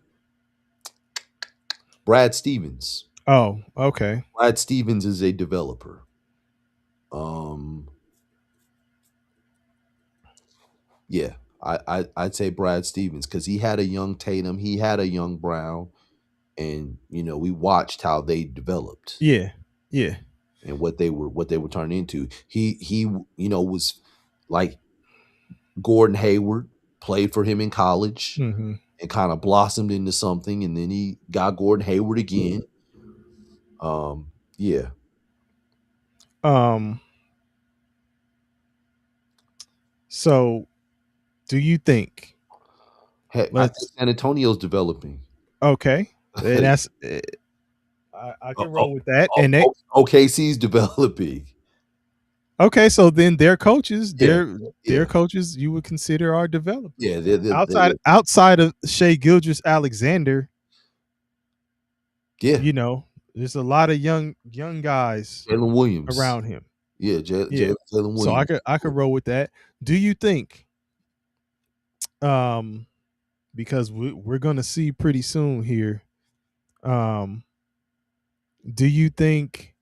Brad Stevens. Oh, okay. Brad Stevens is a developer. Um, yeah, I'd say Brad Stevens because he had a young Tatum, he had a young Brown, and we watched how they developed Yeah. Yeah. and what they were turning into. He was like Gordon Hayward, played for him in college Hmm. and kind of blossomed into something, and then he got Gordon Hayward again. Yeah. Um. So, do you think? Hey, I think Let's. San Antonio's developing. Okay, and that's. I can roll with that. And they. OKC's developing. Okay, so then their coaches, Yeah, their yeah, coaches, you would consider are developers. yeah. Outside of Shea Gilgis Alexander, Yeah. there's a lot of young guys Jalen Williams. around him. Yeah, Yeah. Jalen So Williams. I could roll with that. Do you think um because we're going to see pretty soon here, um do you think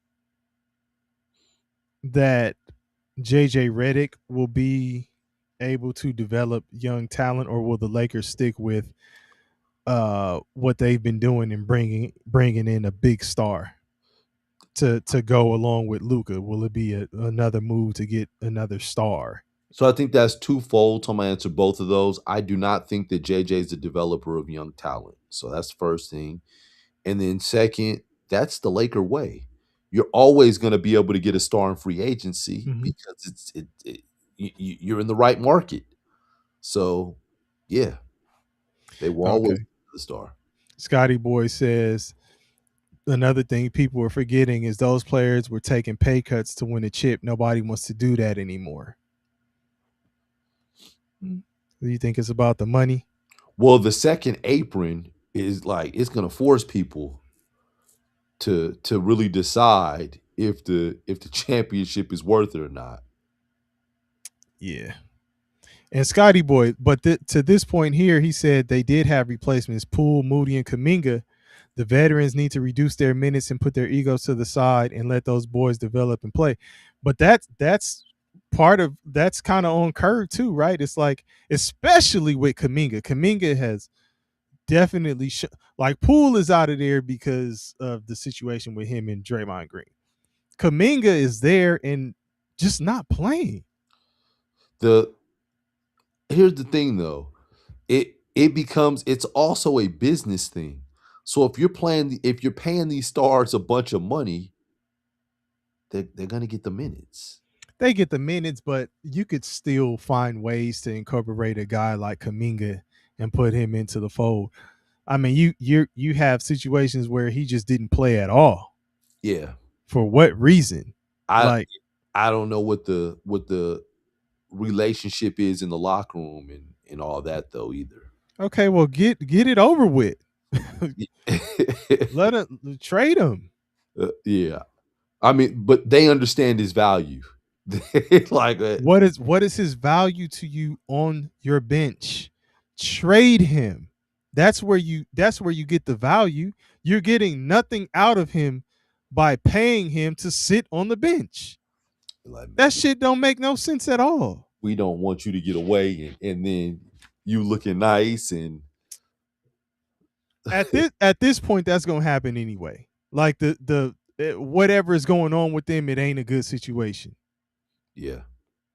that JJ Redick will be able to develop young talent, or will the Lakers stick with what they've been doing and bringing in a big star to go along with Luca? Will it be another move to get another star? So I think that's twofold. So I'm gonna answer both of those. I do not think that JJ is a developer of young talent. So that's the first thing. And then second, that's the Laker way. You're always going to be able to get a star in free agency Hmm. because you're in the right market. So, yeah, they will always Okay. be the star. Scotty Boy says another thing people are forgetting is those players were taking pay cuts to win a chip. Nobody wants to do that anymore. Do you think it's about the money? Well, the second apron is like it's going to force people to really decide if the championship is worth it or not. Yeah. And Scotty Boy, but to this point here, he said they did have replacements: Poole, Moody, and Kaminga. The veterans need to reduce their minutes and put their egos to the side and let those boys develop and play. But that's part of that's kind of on curve too, right? It's like, especially with Kaminga. Kaminga has definitely like Poole is out of there because of the situation with him and Draymond Green. Kaminga is there and just not playing. The Here's the thing though. It's also a business thing. So if you're paying these stars a bunch of money, they're gonna get the minutes. They get the minutes, but you could still find ways to incorporate a guy like Kaminga and put him into the fold. I mean, you have situations where he just didn't play at all. Yeah. For what reason? I Like, I don't know what the relationship is in the locker room and all that though either. okay, well, get it over with. Let it trade him. Yeah. I mean, but they understand his value. Like What is his value to you on your bench? Trade him. That's where you get the value. You're getting nothing out of him by paying him to sit on the bench. like That man, shit don't make no sense at all. we don't want you to get away and then you looking nice and At this point, that's gonna happen anyway. Like whatever is going on with them, it ain't a good situation, yeah.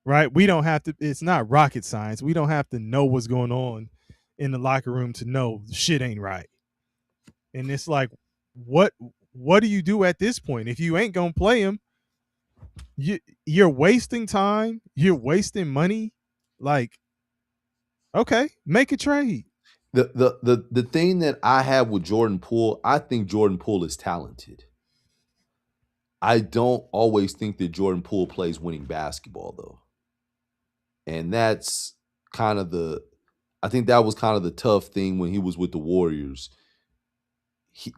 right? We don't have to. It's not rocket science. We don't have to know what's going on in the locker room to know shit ain't right. And it's like, what what do you do at this point if you ain't gonna play him? You're wasting time. You're wasting money. Like, okay, make a trade. The thing that I have with Jordan Poole, I think Jordan Poole is talented. I don't always think that Jordan Poole plays winning basketball though. And that's kind of the I think that was kind of the tough thing when he was with the Warriors.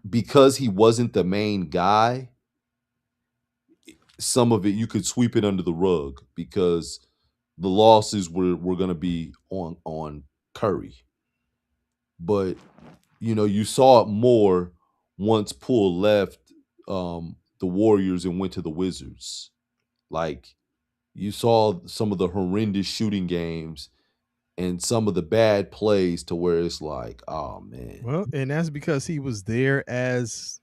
Because he wasn't the main guy, some of it you could sweep it under the rug because the losses were going to be on Curry. But you saw it more once Poole left the Warriors and went to the Wizards. Like you saw some of the horrendous shooting games and some of the bad plays to where it's like, oh man, Well, and that's because he was there as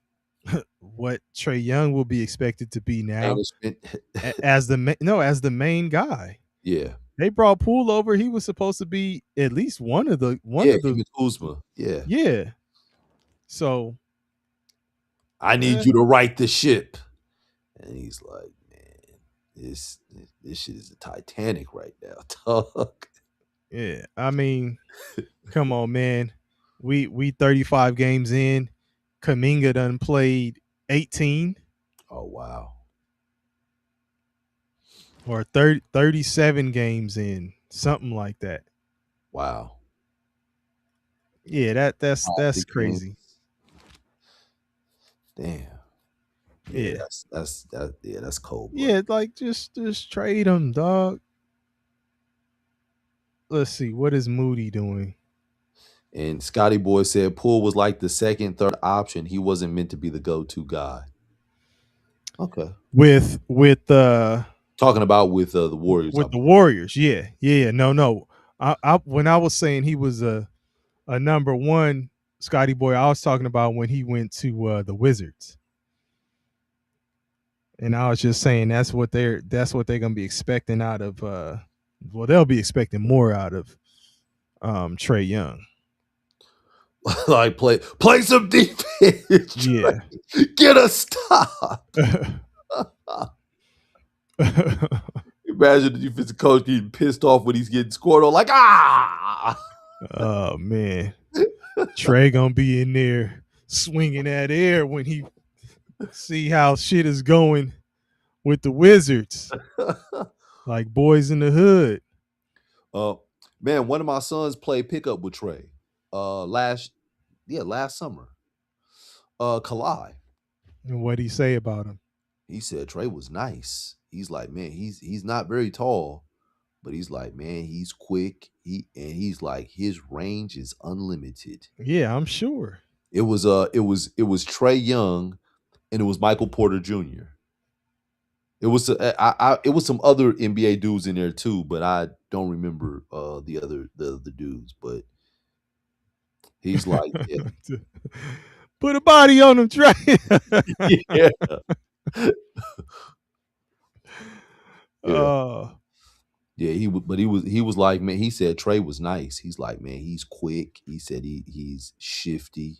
what Trae Young will be expected to be now, management. as the main guy. Yeah, They brought Poole over. He was supposed to be at least one of the one yeah, of he the was Kuzma. Yeah, yeah. So I need eh, you to right the ship, and he's like, man, this this shit is a Titanic right now, dog. yeah, I mean, come on, man. We 35 games in. Kaminga done played 18 Oh wow, or 37 games in, something like that. wow. Yeah, that's Big games. crazy. Damn. Yeah, Yeah. that's cold blood. Yeah, like just trade him, dog. Let's see, what is Moody doing? And Scotty Boy said Poole was like the second, third option. He wasn't meant to be the go-to guy. Okay. With Talking about with the Warriors. with the Warriors. Yeah. Yeah, no. I when I was saying he was a number one Scotty boy, I was talking about when he went to the Wizards. And I was just saying that's what they're gonna be expecting out of well, they'll be expecting more out of Trae Young. Like play some defense. Trey. Yeah. Get a stop. Imagine the defensive coach getting pissed off when he's getting scored on, like Oh man. Trae gonna be in there swinging that air when he see how shit is going with the Wizards, like boys in the hood. uh, man, one of my sons played pickup with Trey. Last summer. Kalai. And what would he say about him? He said Trey was nice. He's like, man, he's not very tall, but he's like, man, he's quick. He's like his range is unlimited. Yeah, I'm sure. It was Trey Young and it was Michael Porter Jr. It was some other NBA dudes in there too, but I don't remember the dudes. But he's like, yeah, Put a body on him, Trey. yeah, yeah, uh, yeah. He was like, man. He said Trey was nice. He's like, man, he's quick. He said he's shifty.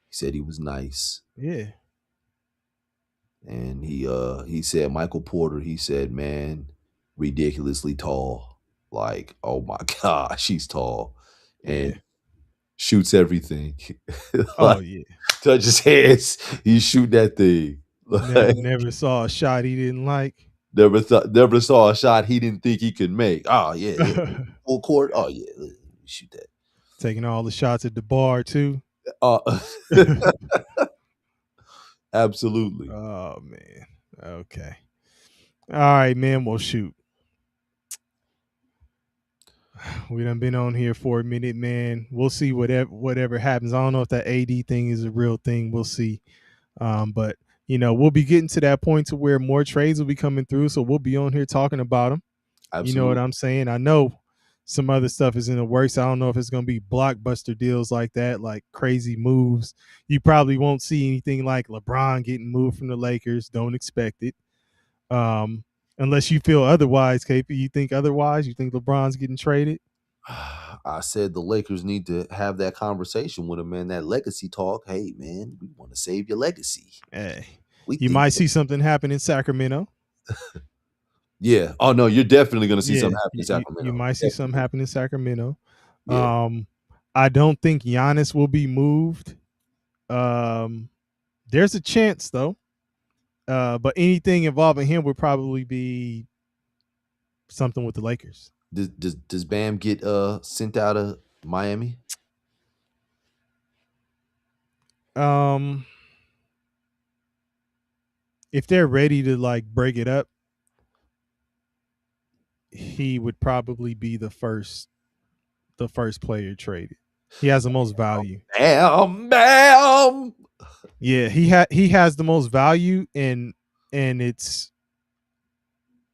He He said he was nice. Yeah. And he said Michael Porter, he said, man, ridiculously tall. Like, oh my gosh, he's tall. Yeah. And shoots everything. Oh Like yeah. touch his hands, he's shooting that thing. Like, Never saw a shot he didn't like. never saw a shot he didn't think he could make. Oh yeah, yeah. Full court. Oh yeah, shoot that. Taking all the shots at the bar too. Uh, absolutely. Oh man. Okay. All right, man. Well, shoot. We done been on here for a minute, man. We'll see whatever happens. I don't know if that AD thing is a real thing. We'll see. But we'll be getting to that point to where more trades will be coming through. So we'll be on here talking about them. You know what Absolutely. I'm saying? I know some other stuff is in the works. I don't know if it's going to be blockbuster deals like that, like crazy moves. You probably won't see anything like LeBron getting moved from the Lakers. Don't expect it. Um, Unless you feel otherwise, KP. You think otherwise? You think LeBron's getting traded? I said the Lakers need to have that conversation with him, man. That legacy talk. Hey, man, we want to save your legacy. Hey, We you think might see something happen in Sacramento. yeah. Oh no, you're definitely gonna see Yeah, something happen in you Sacramento. might see something Definitely. happen in Sacramento. Yeah. Um, I don't think Giannis will be moved. There's a chance though. But anything involving him would probably be something with the Lakers. Does Bam get sent out of Miami? Um, if they're ready to like break it up, he would probably be the first player traded. He has the most value. Bam, bam. Yeah, he has the most value, and it's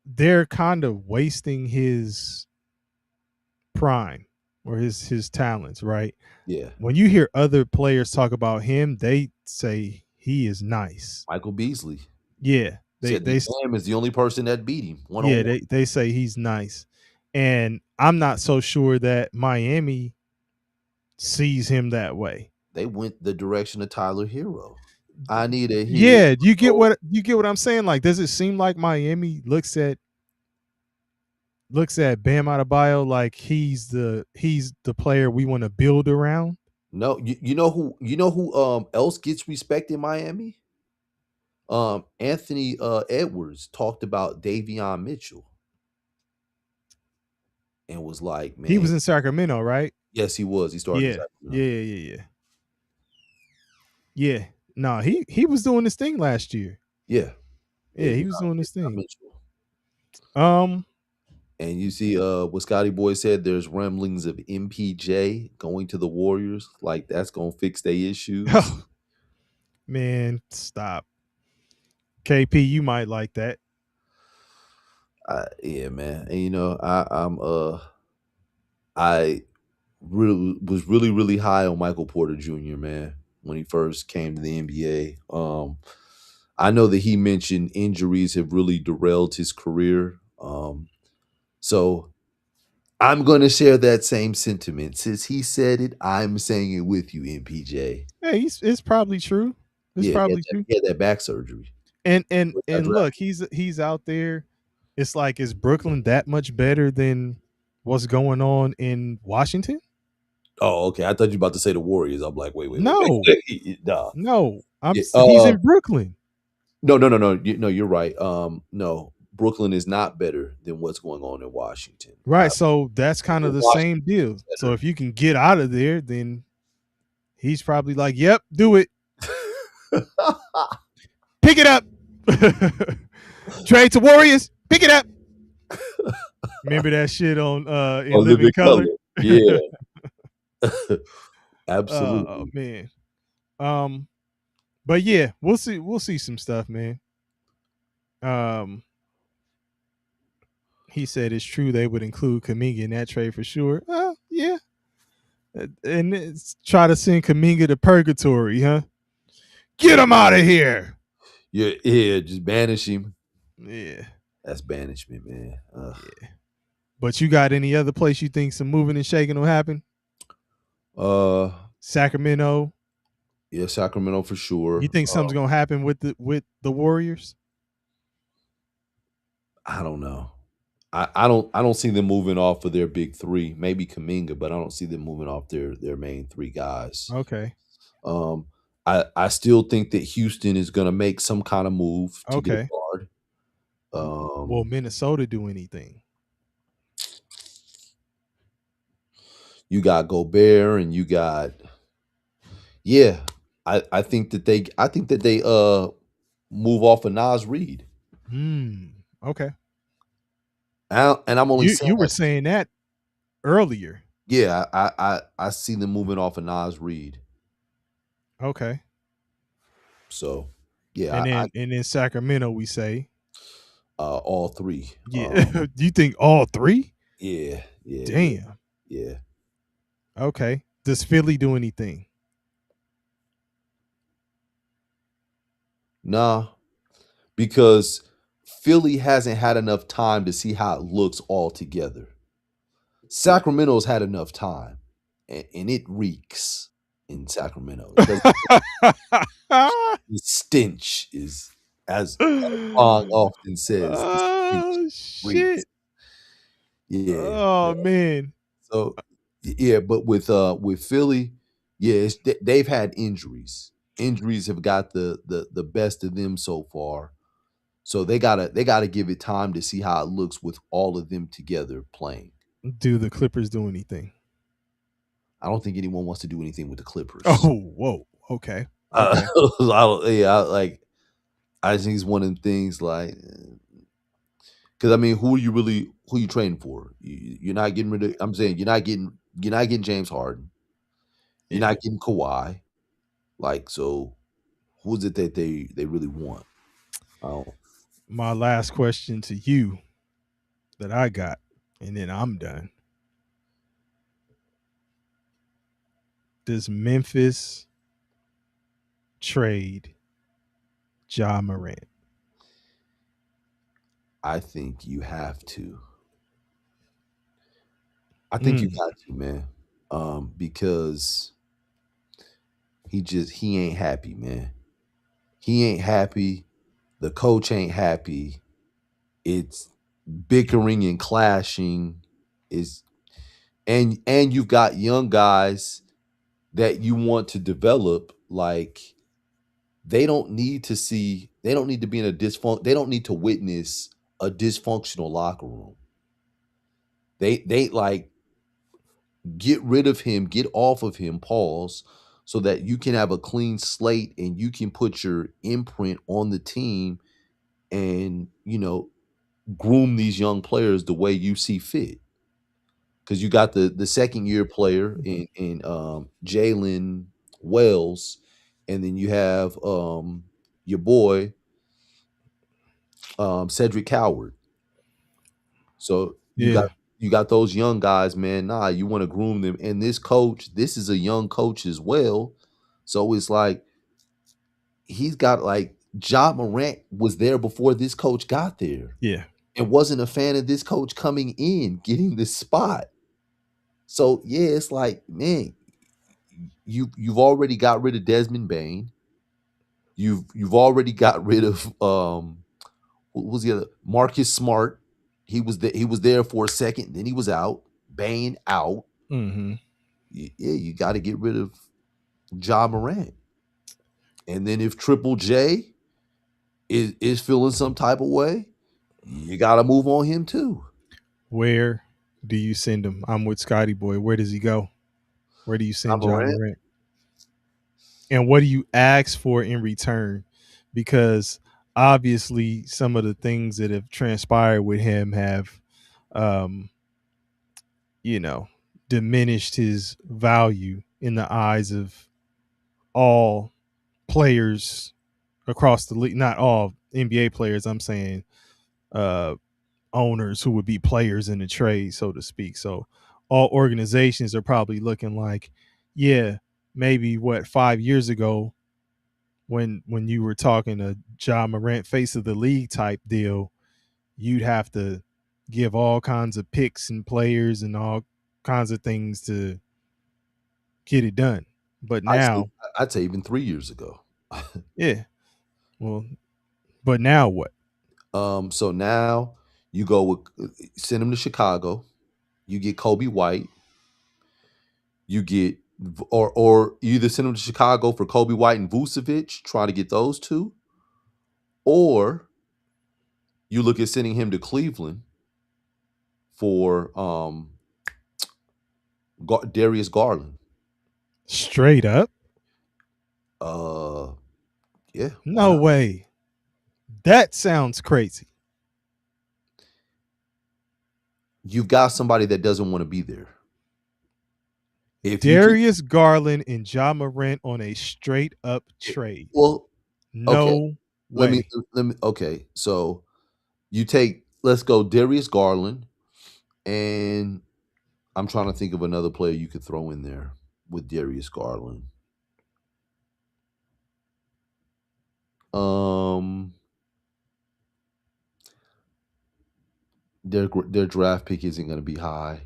they're kind of wasting his prime or his talents, right? Yeah. When you hear other players talk about him, they say he is nice. Michael Beasley Yeah, they said that they Bam is the only person that beat him one on yeah one. they say he's nice, and I'm not so sure that Miami sees him that way. They went the direction of Tyler Hero. I need a hero. Yeah, you get what I'm saying. Like, does it seem like Miami looks at Bam Adebayo like he's the player we want to build around? No, you know who else gets respect in Miami? Anthony Edwards talked about Davion Mitchell and was like, He man, was in Sacramento, right? yes, he was. He started in Yeah, Sacramento. yeah, yeah, yeah, yeah. No, he was doing this thing last year. Yeah. Yeah, he Davion, was doing this Davion thing. Mitchell. Um, And you see what Scotty Boy said, there's rumblings of MPJ going to the Warriors. Like that's gonna fix their issues. oh man, stop. KP, you might like that. Yeah, man. And I really was really high on Michael Porter Jr., man, when he first came to the NBA. I know that he mentioned injuries have really derailed his career. So I'm going to share that same sentiment. Since he said it, I'm saying it with you, MPJ. Hey, it's probably true. It's Yeah, probably true. he had that back surgery. And and He got and drafted. look, he's out there. It's like, is Brooklyn that much better than what's going on in Washington? Oh, okay. I thought you were about to say the Warriors. I'm like, wait. No, Nah. no. Yeah, He's in Brooklyn, no. No, you're right. No, Brooklyn is not better than what's going on in Washington. right? So that's kind of the same Washington deal. is So if you can get out of there, then he's probably like, "Yep, do it. better. Pick it up. Trade to Warriors. Pick it up." Remember that shit on in Living Living Color? color. Yeah, Oh absolutely. man. Um, but yeah, we'll see some stuff, man. Um, he said it's true they would include Kaminga in that trade for sure. Yeah. And try to send Kaminga to purgatory, huh? Get him out of here. Yeah, just banish him. Yeah. That's banishment, man. Yeah. But you got any other place you think some moving and shaking will happen? Uh, Sacramento. Yeah, Sacramento for You sure. think something's gonna happen with the Warriors? I don't know. I don't see them moving off of their big three. Maybe Kaminga, but I don't see them moving off their main three guys. Okay. Um, I still think that Houston is going to make some kind of move to get a Okay. guard. Will Um, Minnesota do anything? you got Gobert, and you got yeah. I think that they move off of Nas Reed, Okay. and I'm only saying You were that. saying that earlier. Yeah, I see them moving off of Nas Reed. Okay. So yeah, And I then Sacramento we say, all three. yeah. Do you think all three? Yeah, yeah, yeah, Damn. yeah. Okay. Does Philly do anything? Nah, because Philly hasn't had enough time to see how it looks all together. Sacramento's had enough time, and it reeks in Sacramento. It doesn't. The stench is, as Pong often says, the stench Oh reeks. shit. Yeah. Oh man. So yeah, but with Philly, yeah, they've had injuries. Injuries have got the best of them so far. So they gotta give it time to see how it looks with all of them together playing. Do the Clippers do anything? I don't think anyone wants to do anything with the Clippers. Oh, whoa. Okay. Uh, Okay. I think it's one of them things like because I mean, who are you trading for? You're not getting rid of. I'm saying you're not getting James Harden. You're Yeah. not getting Kawhi. Like so, who is it that they really want? Oh, My last question to you that I got, and then I'm done. Does Memphis trade Ja Morant? I think you have to. I think you Mm, got to, man. Because he ain't happy, man. He ain't happy. The coach ain't happy. It's bickering and clashing. Is and you've got young guys that you want to develop. Like they don't need to be in a they don't need to witness a dysfunctional locker room. They like get rid of him, get off of him, pause, so that you can have a clean slate and you can put your imprint on the team and, groom these young players the way you see fit. Because you got the second year player in Jalen Wells, and then you have your boy Cedric Coward. So yeah. you got those young guys, man. Nah, you want to groom them. And this coach, this is a young coach as well. So it's like he's got like Ja Morant was there before this coach got there Yeah. and wasn't a fan of this coach coming in, getting this spot. So yeah, it's like, man, you've already got rid of Desmond Bain. You've already got rid of what was the other Marcus Smart. He was there for a second, then he was out. Bain out. Mm-hmm. Yeah, you got to get rid of Ja Morant. And then if Triple J is feeling some type of way, you got to move on him too. Where do you send him? I'm with Scotty Boy. Where does he go? Where do you Ja send John Morant, Morant? And what do you ask for in return? Because obviously, some of the things that have transpired with him have, um, you know, diminished his value in the eyes of all players across the league. Not all NBA players. I'm saying uh, owners who would be players in the trade, so to speak. So all organizations are probably looking like, yeah, maybe what 5 years ago when you were talking a John Morant face of the league type deal, you'd have to give all kinds of picks and players and all kinds of things to get it done. But I'd say, now, I'd say even 3 years ago. yeah. Well, but now what? So now you go with send him to Chicago. You get Kobe White. You get or you either send him to Chicago for Kobe White and Vucevic, trying to get those two, or you look at sending him to Cleveland for Darius Garland. Straight up? Uh, yeah, why No not? way. That sounds crazy. You've got somebody that doesn't want to be there. If you keep Darius Garland and Ja Morant on a straight up trade. well, okay, No let me way. let me. Okay, so you take let's go Darius Garland, and I'm trying to think of another player you could throw in there with Darius Garland. Um, their draft pick isn't going to be high.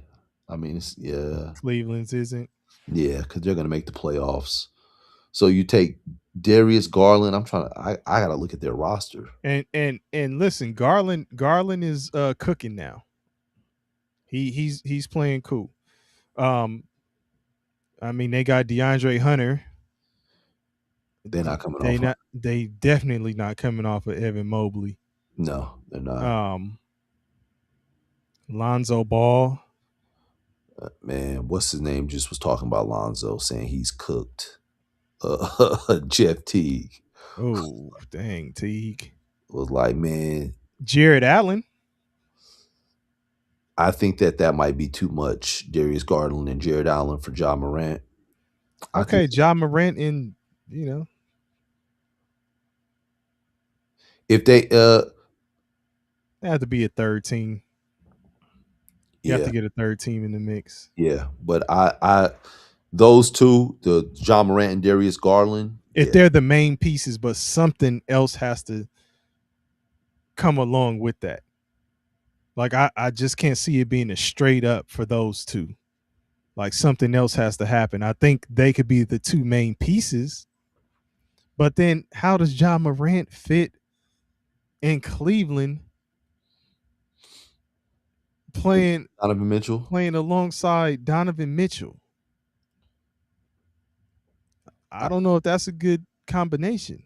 I mean, it's, yeah, Cleveland's isn't. yeah, because they're going to make the playoffs. So you take Darius Garland. I got to look at their roster. And listen, Garland is cooking now. He's playing cool. Um, I mean, they got DeAndre Hunter. They're not coming off. They definitely not coming off of Evan Mobley. No, they're not. Um, Lonzo Ball. Man, what's his name? Just was talking about Lonzo, saying he's cooked. Jeff Teague Oh, dang, Teague. was like, man, Jared Allen. I think that might be too much. Darius Garland and Jared Allen for Ja Morant. I think Okay, Ja Morant in, you know, if they, they have to be a third team. You have yeah, to get a third team in the mix. yeah, but those two, the Ja Morant and Darius Garland, If yeah, they're the main pieces, but something else has to come along with that. Like I just can't see it being a straight up for those two. Like something else has to happen. I think they could be the two main pieces, but then how does Ja Morant fit in Cleveland playing Donovan Mitchell. playing alongside Donovan Mitchell? I I, don't know if that's a good combination.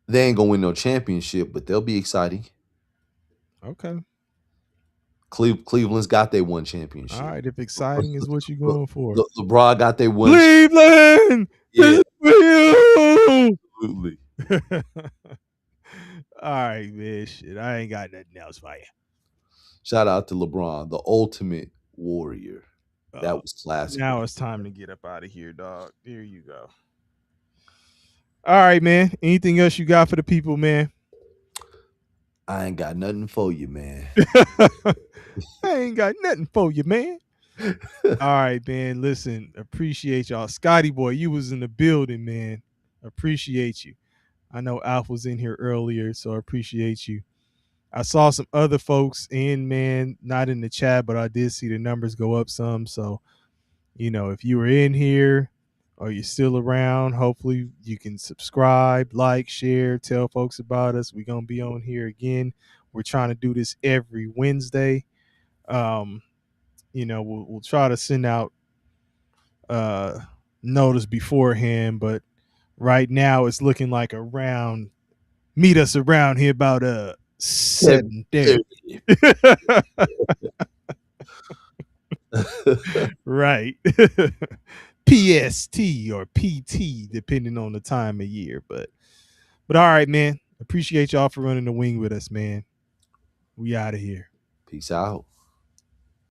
they ain't gonna win no championship, but they'll be exciting. Okay. Cleveland's got their one All championship. right. If exciting is what you're going for. LeBron got their one. Cleveland, Yeah, this is for you. absolutely. All right, man. Shit, I ain't got nothing else for you. Shout out to LeBron, the ultimate warrior. That Uh, was classic now right it's time to get up out of here, dog. Here you go. All right, man. Anything else you got for the people, man? I ain't got nothing for you, man. I ain't got nothing for you, man. All right, man. Listen, appreciate y'all. Scotty boy, you was in the building, man. Appreciate you. I know Alf was in here earlier, so I appreciate you. I saw some other folks in, man, not in the chat, but I did see the numbers go up some. So, if you were in here or you're still around, hopefully you can subscribe, like, share, tell folks about us. We're going to be on here again. We're trying to do this every Wednesday. Um, we'll try to send out uh notice beforehand, but right now it's looking like around meet us around here about 7:30. 7:30. Right. PST or PT, depending on the time of year. But all right, man. Appreciate y'all for running the wing with us, man. We out of here. Peace out.